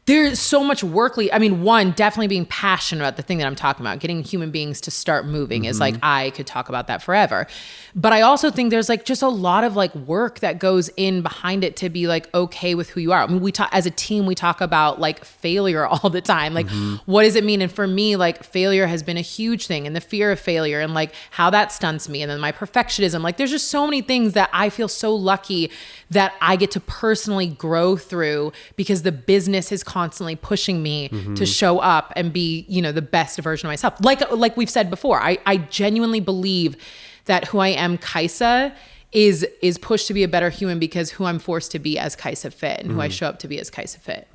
there's so much work. One, definitely being passionate about the thing that I'm talking about, getting human beings to start moving is like, I could talk about that forever. But I also think there's like just a lot of like work that goes in behind it to be like okay with who you are. I mean, we talk as a team, we talk about like failure all the time. Like, what does it mean? And for me, like failure has been a huge thing, and the fear of failure and like how that stunts me. And then my perfectionism, like there's just so many things that I feel so lucky that I get to personally grow through, because the business is constantly pushing me to show up and be, the best version of myself. Like we've said before, I genuinely believe that who I am, Kaisa, is pushed to be a better human because who I'm forced to be as KaisaFit and who I show up to be as KaisaFit.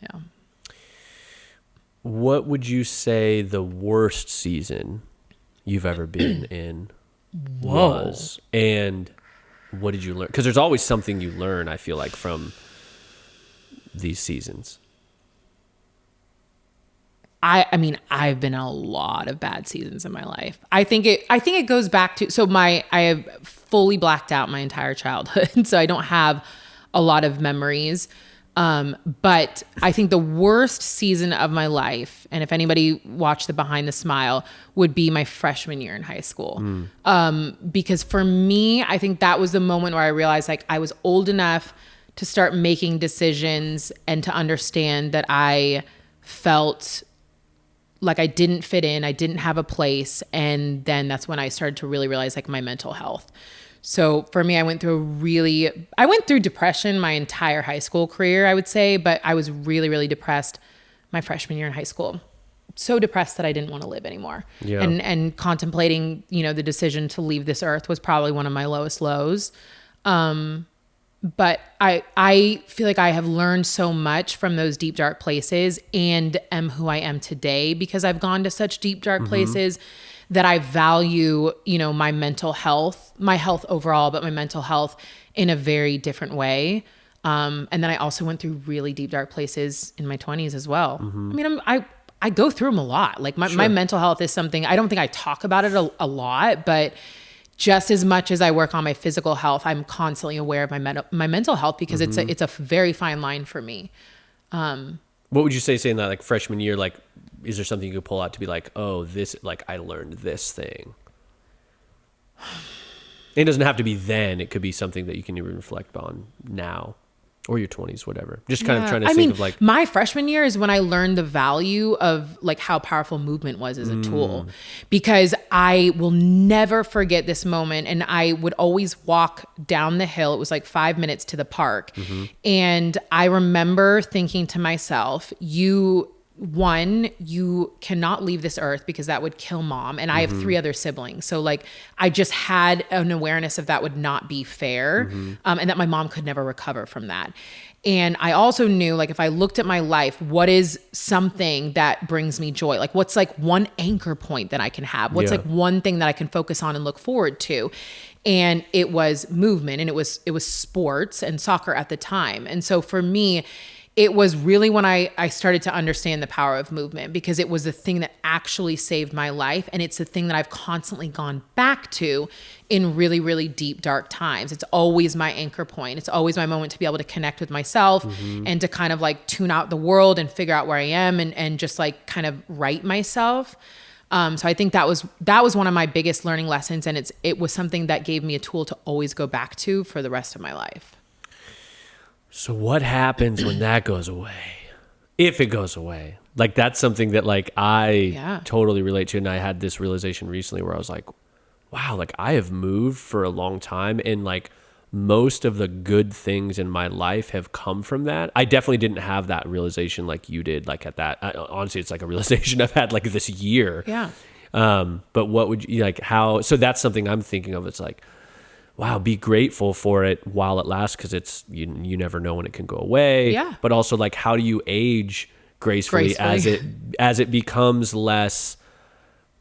Yeah. What would you say the worst season you've ever been in was? And what did you learn? Because there's always something you learn, I feel like, from these seasons. I've been in a lot of bad seasons in my life. I think it goes back to, I have fully blacked out my entire childhood. So I don't have a lot of memories. But I think the worst season of my life, and if anybody watched the Behind the Smile, would be my freshman year in high school. Because for me, I think that was the moment where I realized like I was old enough to start making decisions and to understand that I felt like I didn't fit in, I didn't have a place. And then that's when I started to really realize like my mental health. So for me, I went through depression my entire high school career, I would say, but I was really, really depressed my freshman year in high school. So depressed that I didn't want to live anymore. Yeah. And contemplating, the decision to leave this earth was probably one of my lowest lows. But I feel like I have learned so much from those deep, dark places and am who I am today because I've gone to such deep, dark places that I value, my mental health, my health overall, but my mental health in a very different way. And then I also went through really deep, dark places in my 20s as well. I go through them a lot. Like my mental health is something, I don't think I talk about it a lot, but just as much as I work on my physical health, I'm constantly aware of my mental health because it's a very fine line for me. What would you saying that like freshman year, like, is there something you could pull out to be like, oh, this, like I learned this thing? It doesn't have to be then. It could be something that you can even reflect on now. or your 20s, whatever. Just kind of trying to think of like my freshman year is when I learned the value of like how powerful movement was as a tool, because I will never forget this moment. And I would always walk down the hill. It was like 5 minutes to the park. And I remember thinking to myself, you cannot leave this earth because that would kill mom. And I have 3 other siblings. So like, I just had an awareness of that would not be fair. And that my mom could never recover from that. And I also knew, like, if I looked at my life, what is something that brings me joy? Like, what's like one anchor point that I can have? What's like one thing that I can focus on and look forward to? And it was movement, and it was sports and soccer at the time. And so for me, it was really when I started to understand the power of movement, because it was the thing that actually saved my life. And it's the thing that I've constantly gone back to in really, really deep, dark times. It's always my anchor point. It's always my moment to be able to connect with myself and to kind of like tune out the world and figure out where I am and just like kind of right myself. So I think that was one of my biggest learning lessons. And it was something that gave me a tool to always go back to for the rest of my life. So what happens when that goes away? If it goes away? Like, that's something that like I totally relate to. And I had this realization recently where I was like, wow, like I have moved for a long time, and like most of the good things in my life have come from that. I definitely didn't have that realization like you did, like at that. Honestly, it's like a realization I've had like this year. Yeah. But what would you like, how, so that's something I'm thinking of. It's like, wow, be grateful for it while it lasts, because it's you never know when it can go away. Yeah. But also, like, how do you age gracefully. as it becomes less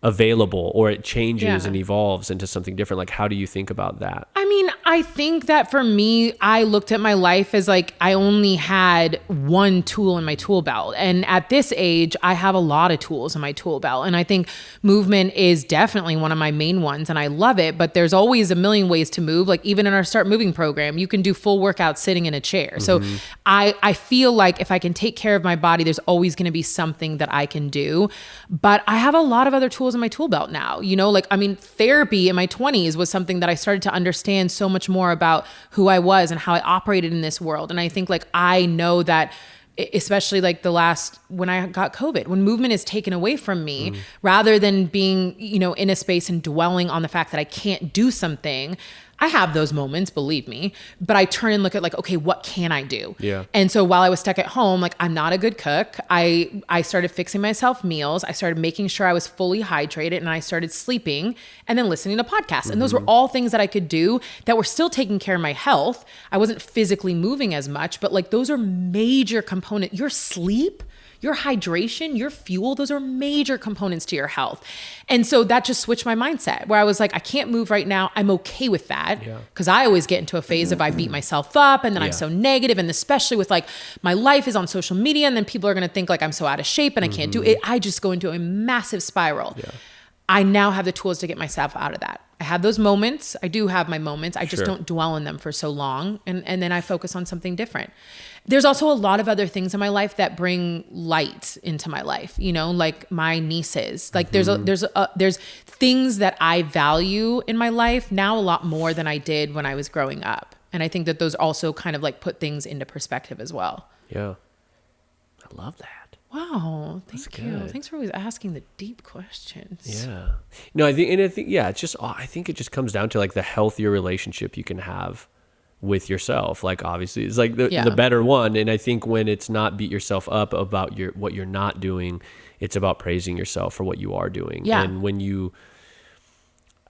available, or it changes and evolves into something different? Like, how do you think about that? I mean, I think that for me, I looked at my life as like I only had one tool in my tool belt. And at this age, I have a lot of tools in my tool belt. And I think movement is definitely one of my main ones, and I love it. But there's always a million ways to move. Like even in our Start Moving program, you can do full workouts sitting in a chair. So I feel like if I can take care of my body, there's always going to be something that I can do. But I have a lot of other tools in my tool belt now. You know, like, I mean, therapy in my 20s was something that I started to understand so much more about who I was and how I operated in this world. And I think like, I know that especially like when I got COVID, when movement is taken away from me, rather than being, you know, in a space and dwelling on the fact that I can't do something, I have those moments, believe me, but I turn and look at like, okay, what can I do? Yeah. And so while I was stuck at home, like I'm not a good cook. I started fixing myself meals. I started making sure I was fully hydrated, and I started sleeping and then listening to podcasts. And those were all things that I could do that were still taking care of my health. I wasn't physically moving as much, but like those are major components. Your sleep, your hydration, your fuel, those are major components to your health. And so that just switched my mindset, where I was like, I can't move right now. I'm okay with that. Because I always get into a phase of I beat myself up, and then I'm so negative. And especially with like my life is on social media, and then people are going to think like I'm so out of shape and I can't do it. I just go into a massive spiral. I now have the tools to get myself out of that. I have those moments. I do have my moments. I just don't dwell in them for so long. And then I focus on something different. There's also a lot of other things in my life that bring light into my life, you know, like my nieces. Like there's things that I value in my life now a lot more than I did when I was growing up. And I think that those also kind of like put things into perspective as well. Yeah. I love that. Wow. Thank you. Thanks for always asking the deep questions. Yeah. No, I think it's just, I think it just comes down to like the healthier relationship you can have with yourself. Like obviously it's like the better one. And I think when it's not beat yourself up about what you're not doing, it's about praising yourself for what you are doing. Yeah. And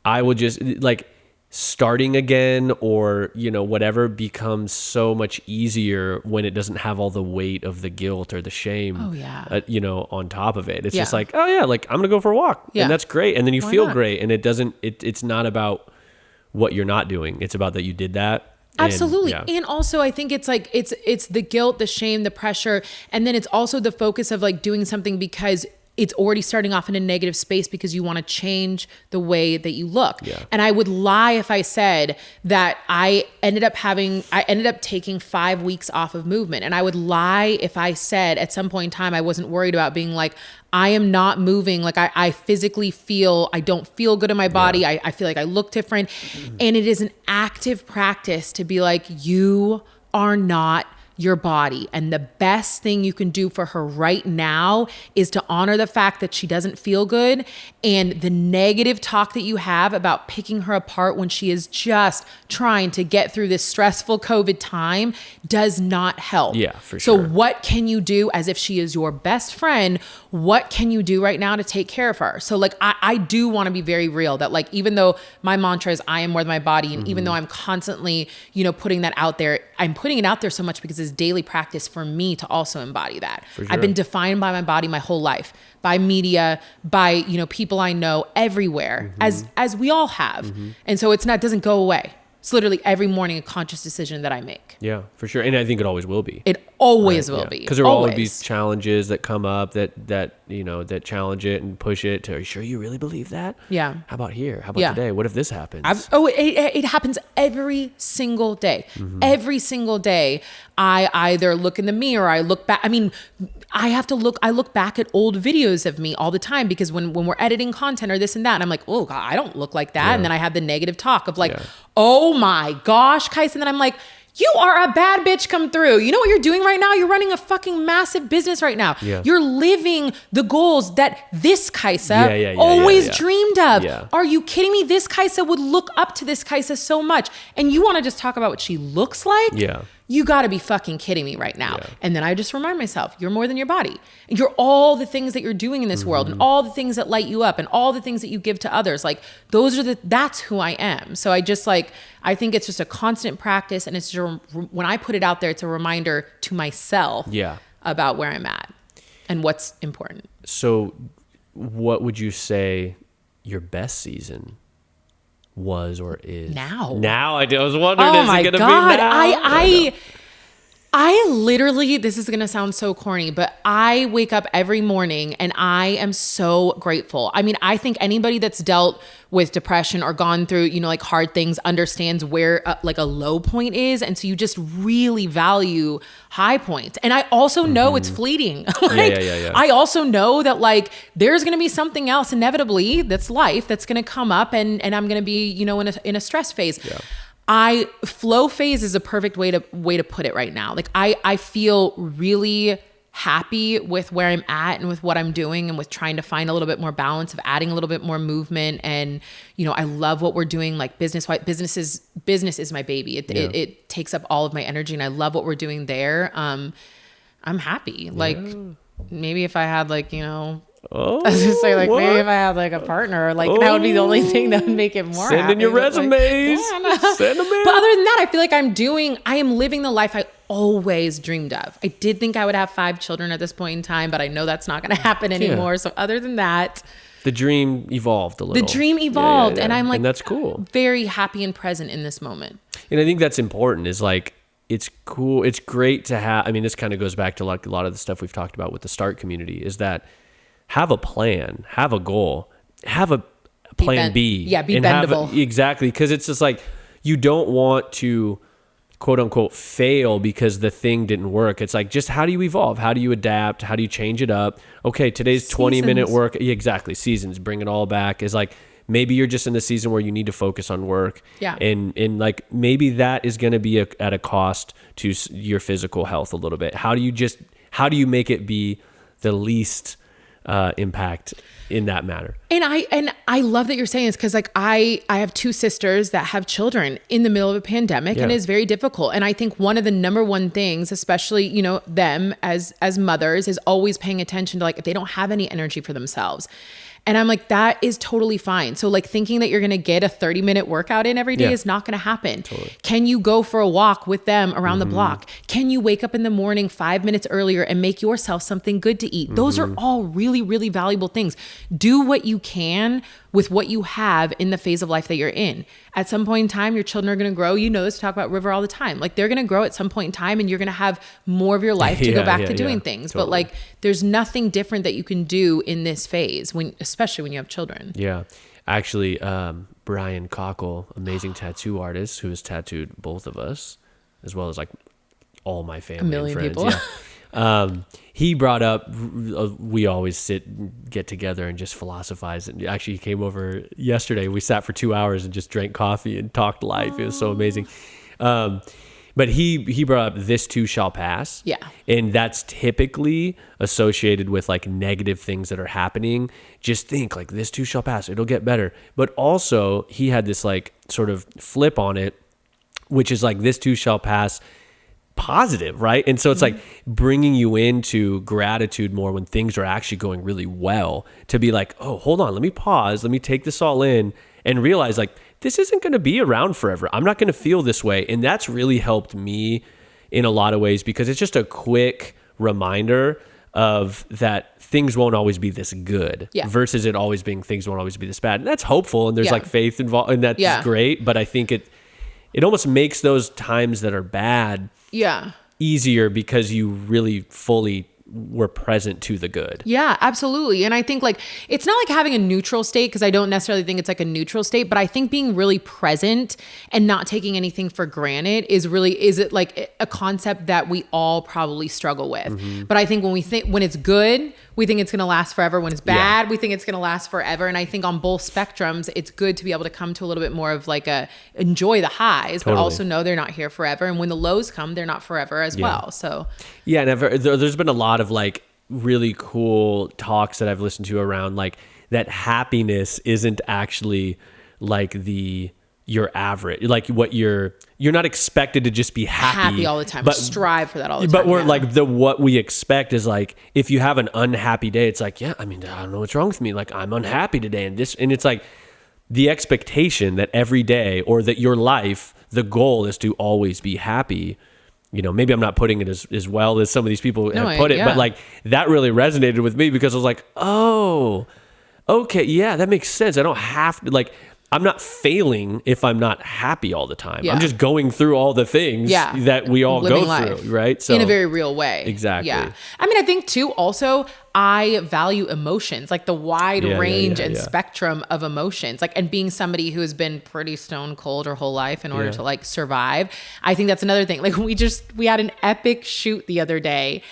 I will just like starting again, or, you know, whatever becomes so much easier when it doesn't have all the weight of the guilt or the shame, you know, on top of it. It's just like, oh yeah, like I'm going to go for a walk and that's great. And then you feel great. And it's not about what you're not doing. It's about that you did that. Absolutely. And also I think it's like, it's the guilt, the shame, the pressure. And then it's also the focus of like doing something because it's already starting off in a negative space because you want to change the way that you look. Yeah. And I would lie if I said that I ended up taking 5 weeks off of movement. And I would lie if I said at some point in time, I wasn't worried about being like, I am not moving. Like I physically I don't feel good in my body. Yeah. I feel like I look different. And it is an active practice to be like, you are not your body. And the best thing you can do for her right now is to honor the fact that she doesn't feel good, and the negative talk that you have about picking her apart when she is just trying to get through this stressful COVID time does not help. Yeah, for so sure. What can you do as if she is your best friend? What can you do right now to take care of her? So like, I do want to be very real that like, even though my mantra is I am more than my body, and even though I'm constantly, putting that out there, I'm putting it out there so much because it's daily practice for me to also embody that. Sure. I've been defined by my body my whole life, by media, by, people I know everywhere, as we all have. And so it doesn't go away. It's literally every morning a conscious decision that I make. Yeah, for sure. And I think it always will be. It always will be. Because there will always be challenges that come up that challenge it and push it to, are you sure you really believe that? Yeah. How about here? How about today? What if this happens? It happens every single day. Every single day, I either look in the mirror, I look back. I mean, I look back at old videos of me all the time, because when we're editing content or this and that, and I'm like, oh God, I don't look like that. And then I have the negative talk of like, oh my gosh, Kaisa. And then I'm like, you are a bad bitch come through. You know what you're doing right now? You're running a fucking massive business right now. Yeah. You're living the goals that this Kaisa always dreamed of. Yeah. Are you kidding me? This Kaisa would look up to this Kaisa so much. And you want to just talk about what she looks like? Yeah. You got to be fucking kidding me right now. Yeah. And then I just remind myself, you're more than your body. You're all the things that you're doing in this world, and all the things that light you up, and all the things that you give to others. Like that's who I am. So I think it's just a constant practice. And it's just, when I put it out there, it's a reminder to myself about where I'm at and what's important. So what would you say your best season was or is? Now I was wondering, oh is my it gonna God. be now? I literally, this is going to sound so corny, but I wake up every morning and I am so grateful. I mean, I think anybody that's dealt with depression or gone through, like hard things understands where like a low point is. And so you just really value high points. And I also know it's fleeting. I also know that like, there's going to be something else inevitably that's life that's going to come up, and I'm going to be, in a stress phase. Yeah. Flow phase is a perfect way to put it right now. Like I feel really happy with where I'm at and with what I'm doing, and with trying to find a little bit more balance, of adding a little bit more movement. And, I love what we're doing, like business is my baby. It takes up all of my energy, and I love what we're doing there. I'm happy. Like maybe if I had like, I was just saying, like, maybe if I had like a partner, like that would be the only thing that would make it more. Send in your resumes. Send them in. But other than that, I feel like I am living the life I always dreamed of. I did think I would have 5 children at this point in time, but I know that's not going to happen anymore. Yeah. So other than that, the dream evolved a little. And I'm like, and that's cool. Very happy and present in this moment. And I think that's important. Is like, it's cool. It's great to have. I mean, this kind of goes back to like a lot of the stuff we've talked about with the Start community. Is that have a plan, have a goal, have a plan B. Yeah, be bendable. Exactly. Because it's just like, you don't want to quote unquote fail because the thing didn't work. It's like, just how do you evolve? How do you adapt? How do you change it up? Okay, today's 20-minute work. Yeah, exactly. Seasons, bring it all back. Is like, maybe you're just in a season where you need to focus on work. Yeah. And like, maybe that is going to be at a cost to your physical health a little bit. How do you make it be the least impact in that matter? And I love that you're saying this, because like I have 2 sisters that have children in the middle of a pandemic, and it's very difficult. And I think one of the number one things, especially, them as mothers, is always paying attention to like, if they don't have any energy for themselves. And I'm like, that is totally fine. So like, thinking that you're going to get a 30-minute workout in every day is not going to happen. Totally. Can you go for a walk with them around the block? Can you wake up in the morning 5 minutes earlier and make yourself something good to eat? Those are all really, really valuable things. Do what you can with what you have in the phase of life that you're in. At some point in time, your children are going to grow. You know this, talk about River all the time. Like, they're going to grow at some point in time, and you're going to have more of your life to go back to doing things. Totally. But like, there's nothing different that you can do in this phase, especially when you have children. Yeah. Actually, Brian Cockle, amazing tattoo artist who has tattooed both of us, as well as like all my family, 1 million and friends. people. Yeah. He brought up, we always get together and just philosophize. And actually, he came over yesterday. We sat for 2 hours and just drank coffee and talked life. It was so amazing. But he brought up this too shall pass. Yeah. And that's typically associated with like negative things that are happening. Just think like this too shall pass. It'll get better. But also he had this like sort of flip on it, which is like this too shall pass positive, right? And so it's like bringing you into gratitude more when things are actually going really well, to be like, oh, hold on, let me pause. Let me take this all in and realize like, this isn't going to be around forever. I'm not going to feel this way. And that's really helped me in a lot of ways, because it's just a quick reminder of that things won't always be this good versus it always being things won't always be this bad. And that's hopeful. And there's like faith involved, and that's great. But I think it almost makes those times that are bad easier, because you really fully were present to the good. Yeah, absolutely. And I think like, it's not like having a neutral state, because I don't necessarily think it's like a neutral state, but I think being really present and not taking anything for granted is it like a concept that we all probably struggle with. But I think when it's good, we think it's going to last forever. When it's bad, we think it's going to last forever. And I think on both spectrums, it's good to be able to come to a little bit more of like enjoy the highs, but also know they're not here forever. And when the lows come, they're not forever as well. So and there's been a lot of like really cool talks that I've listened to around like that happiness isn't actually like your average, like what you're not expected to just be happy all the time, but strive for that all the time. But we're like what we expect is like, if you have an unhappy day, it's like, I mean, I don't know what's wrong with me. Like, I'm unhappy today. And it's like the expectation that every day, or that your life, the goal is to always be happy. You know, maybe I'm not putting it as well as some of these people have put it, but like that really resonated with me, because I was like, oh, okay. Yeah, that makes sense. I don't have to like, I'm not failing if I'm not happy all the time. I'm just going through all the things that we all go through, right? So in a very real way. Exactly. Yeah. I mean, I think too, also, I value emotions, like the wide range and spectrum of emotions, like, and being somebody who has been pretty stone cold her whole life in order to like survive. I think that's another thing. Like we had an epic shoot the other day,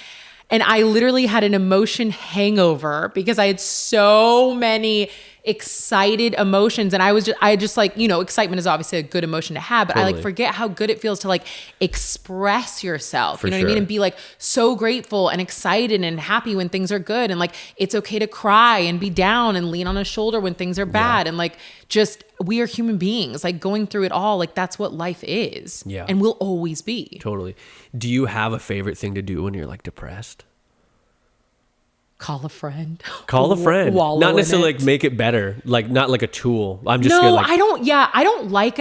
and I literally had an emotion hangover because I had so many excited emotions. And I just like, you know, excitement is obviously a good emotion to have, but I like forget how good it feels to like express yourself, you know what I mean? And be like so grateful and excited and happy when things are good. And like, it's okay to cry and be down and lean on a shoulder when things are bad. And like, just, we are human beings, like going through it all. Like that's what life is. Yeah. And will always be. Totally. Do you have a favorite thing to do when you're like depressed? Call a friend. Call a friend. Not necessarily like make it better. Like not like a tool. I'm just scared, like, I don't like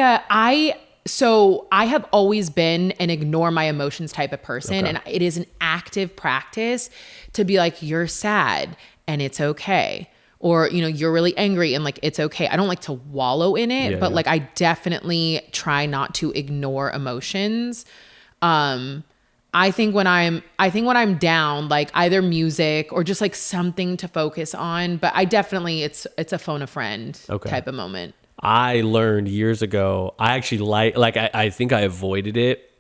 so I have always been an ignore my emotions type of person. And it is an active practice to be like, you're sad and it's okay. Or, you know, you're really angry and like, it's okay. I don't like to wallow in it, but like I definitely try not to ignore emotions. I think when I'm down, like either music or just like something to focus on, but I definitely, it's a phone a friend type of moment. I learned years ago, I actually I think I avoided it,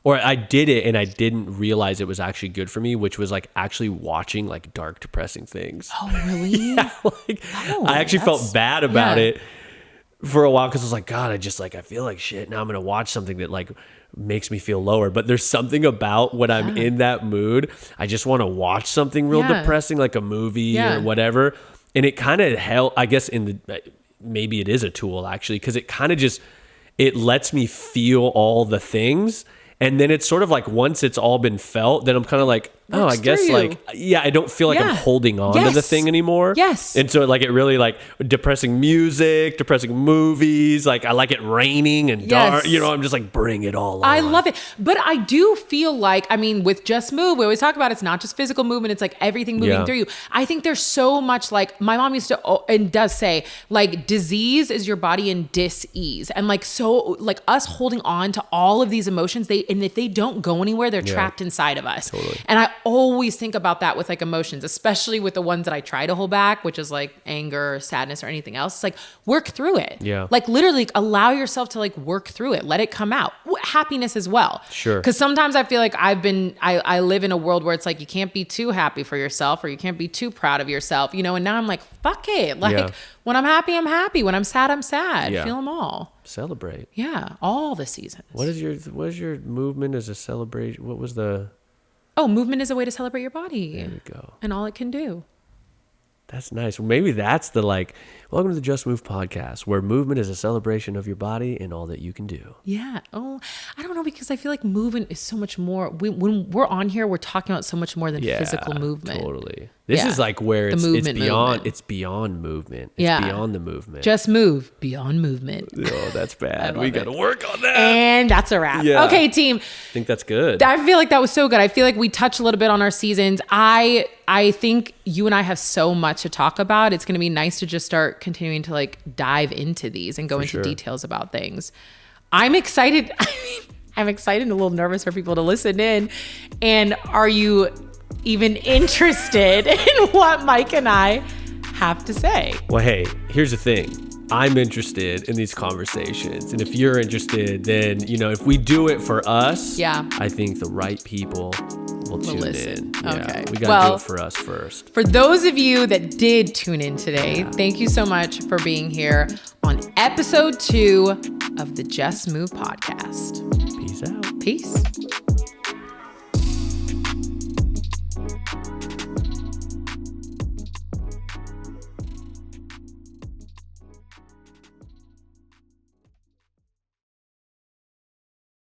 or I did it and I didn't realize it was actually good for me, which was like actually watching like dark, depressing things. Oh, really? I actually felt bad about it for a while, because I was like, God, I feel like shit. Now I'm going to watch something that like makes me feel lower. But there's something about when I'm in that mood, I just want to watch something real depressing, like a movie or whatever. And it kind of helped, I guess, maybe it is a tool actually, because it kind of just, it lets me feel all the things. And then it's sort of like, once it's all been felt, then I'm kind of like, oh, I guess like, I don't feel like I'm holding on to the thing anymore. Yes. And so like, it really like depressing music, depressing movies. Like I like it raining and dark, you know, I'm just like, bring it all on. I love it. But I do feel like, I mean, with Just Move, we always talk about, it's not just physical movement. It's like everything moving through you. I think there's so much, like my mom used to, and does say, like disease is your body in dis-ease. And like, so like us holding on to all of these emotions, and if they don't go anywhere, they're trapped inside of us. Totally. And I always think about that with like emotions, especially with the ones that I try to hold back, which is like anger, or sadness, or anything else. It's like, work through it. Yeah. Like literally allow yourself to like work through it. Let it come out. Happiness as well. Sure. Because sometimes I feel like I live in a world where it's like, you can't be too happy for yourself, or you can't be too proud of yourself, you know? And now I'm like, fuck it. Like when I'm happy, I'm happy. When I'm sad, I'm sad. Yeah. Feel them all. Celebrate. Yeah. All the seasons. What is your movement as a celebration? What was the... Oh, movement is a way to celebrate your body. There we go. And all it can do. That's nice. Well, maybe that's the welcome to the Just Move podcast, where movement is a celebration of your body and all that you can do. Yeah. Oh, I don't know, because I feel like movement is so much more. When we're on here, we're talking about so much more than physical movement. Totally. This is like where it's beyond movement. It's beyond movement. It's beyond the movement. Just move beyond movement. Oh, that's bad. We got to work on that. And that's a wrap. Yeah. Okay, team. I think that's good. I feel like that was so good. I feel like we touched a little bit on our seasons. I think you and I have so much to talk about. It's going to be nice to just start continuing to like dive into these and go into details about things. I'm excited. I'm excited and a little nervous for people to listen in. And are you even interested in what Mike and I have to say? Well, hey, here's the thing. I'm interested in these conversations. And if you're interested, then, if we do it for us, I think the right people will tune in. Okay. We got to do it for us first. For those of you that did tune in today, thank you so much for being here on episode 2 of the Just Move podcast. Peace out. Peace.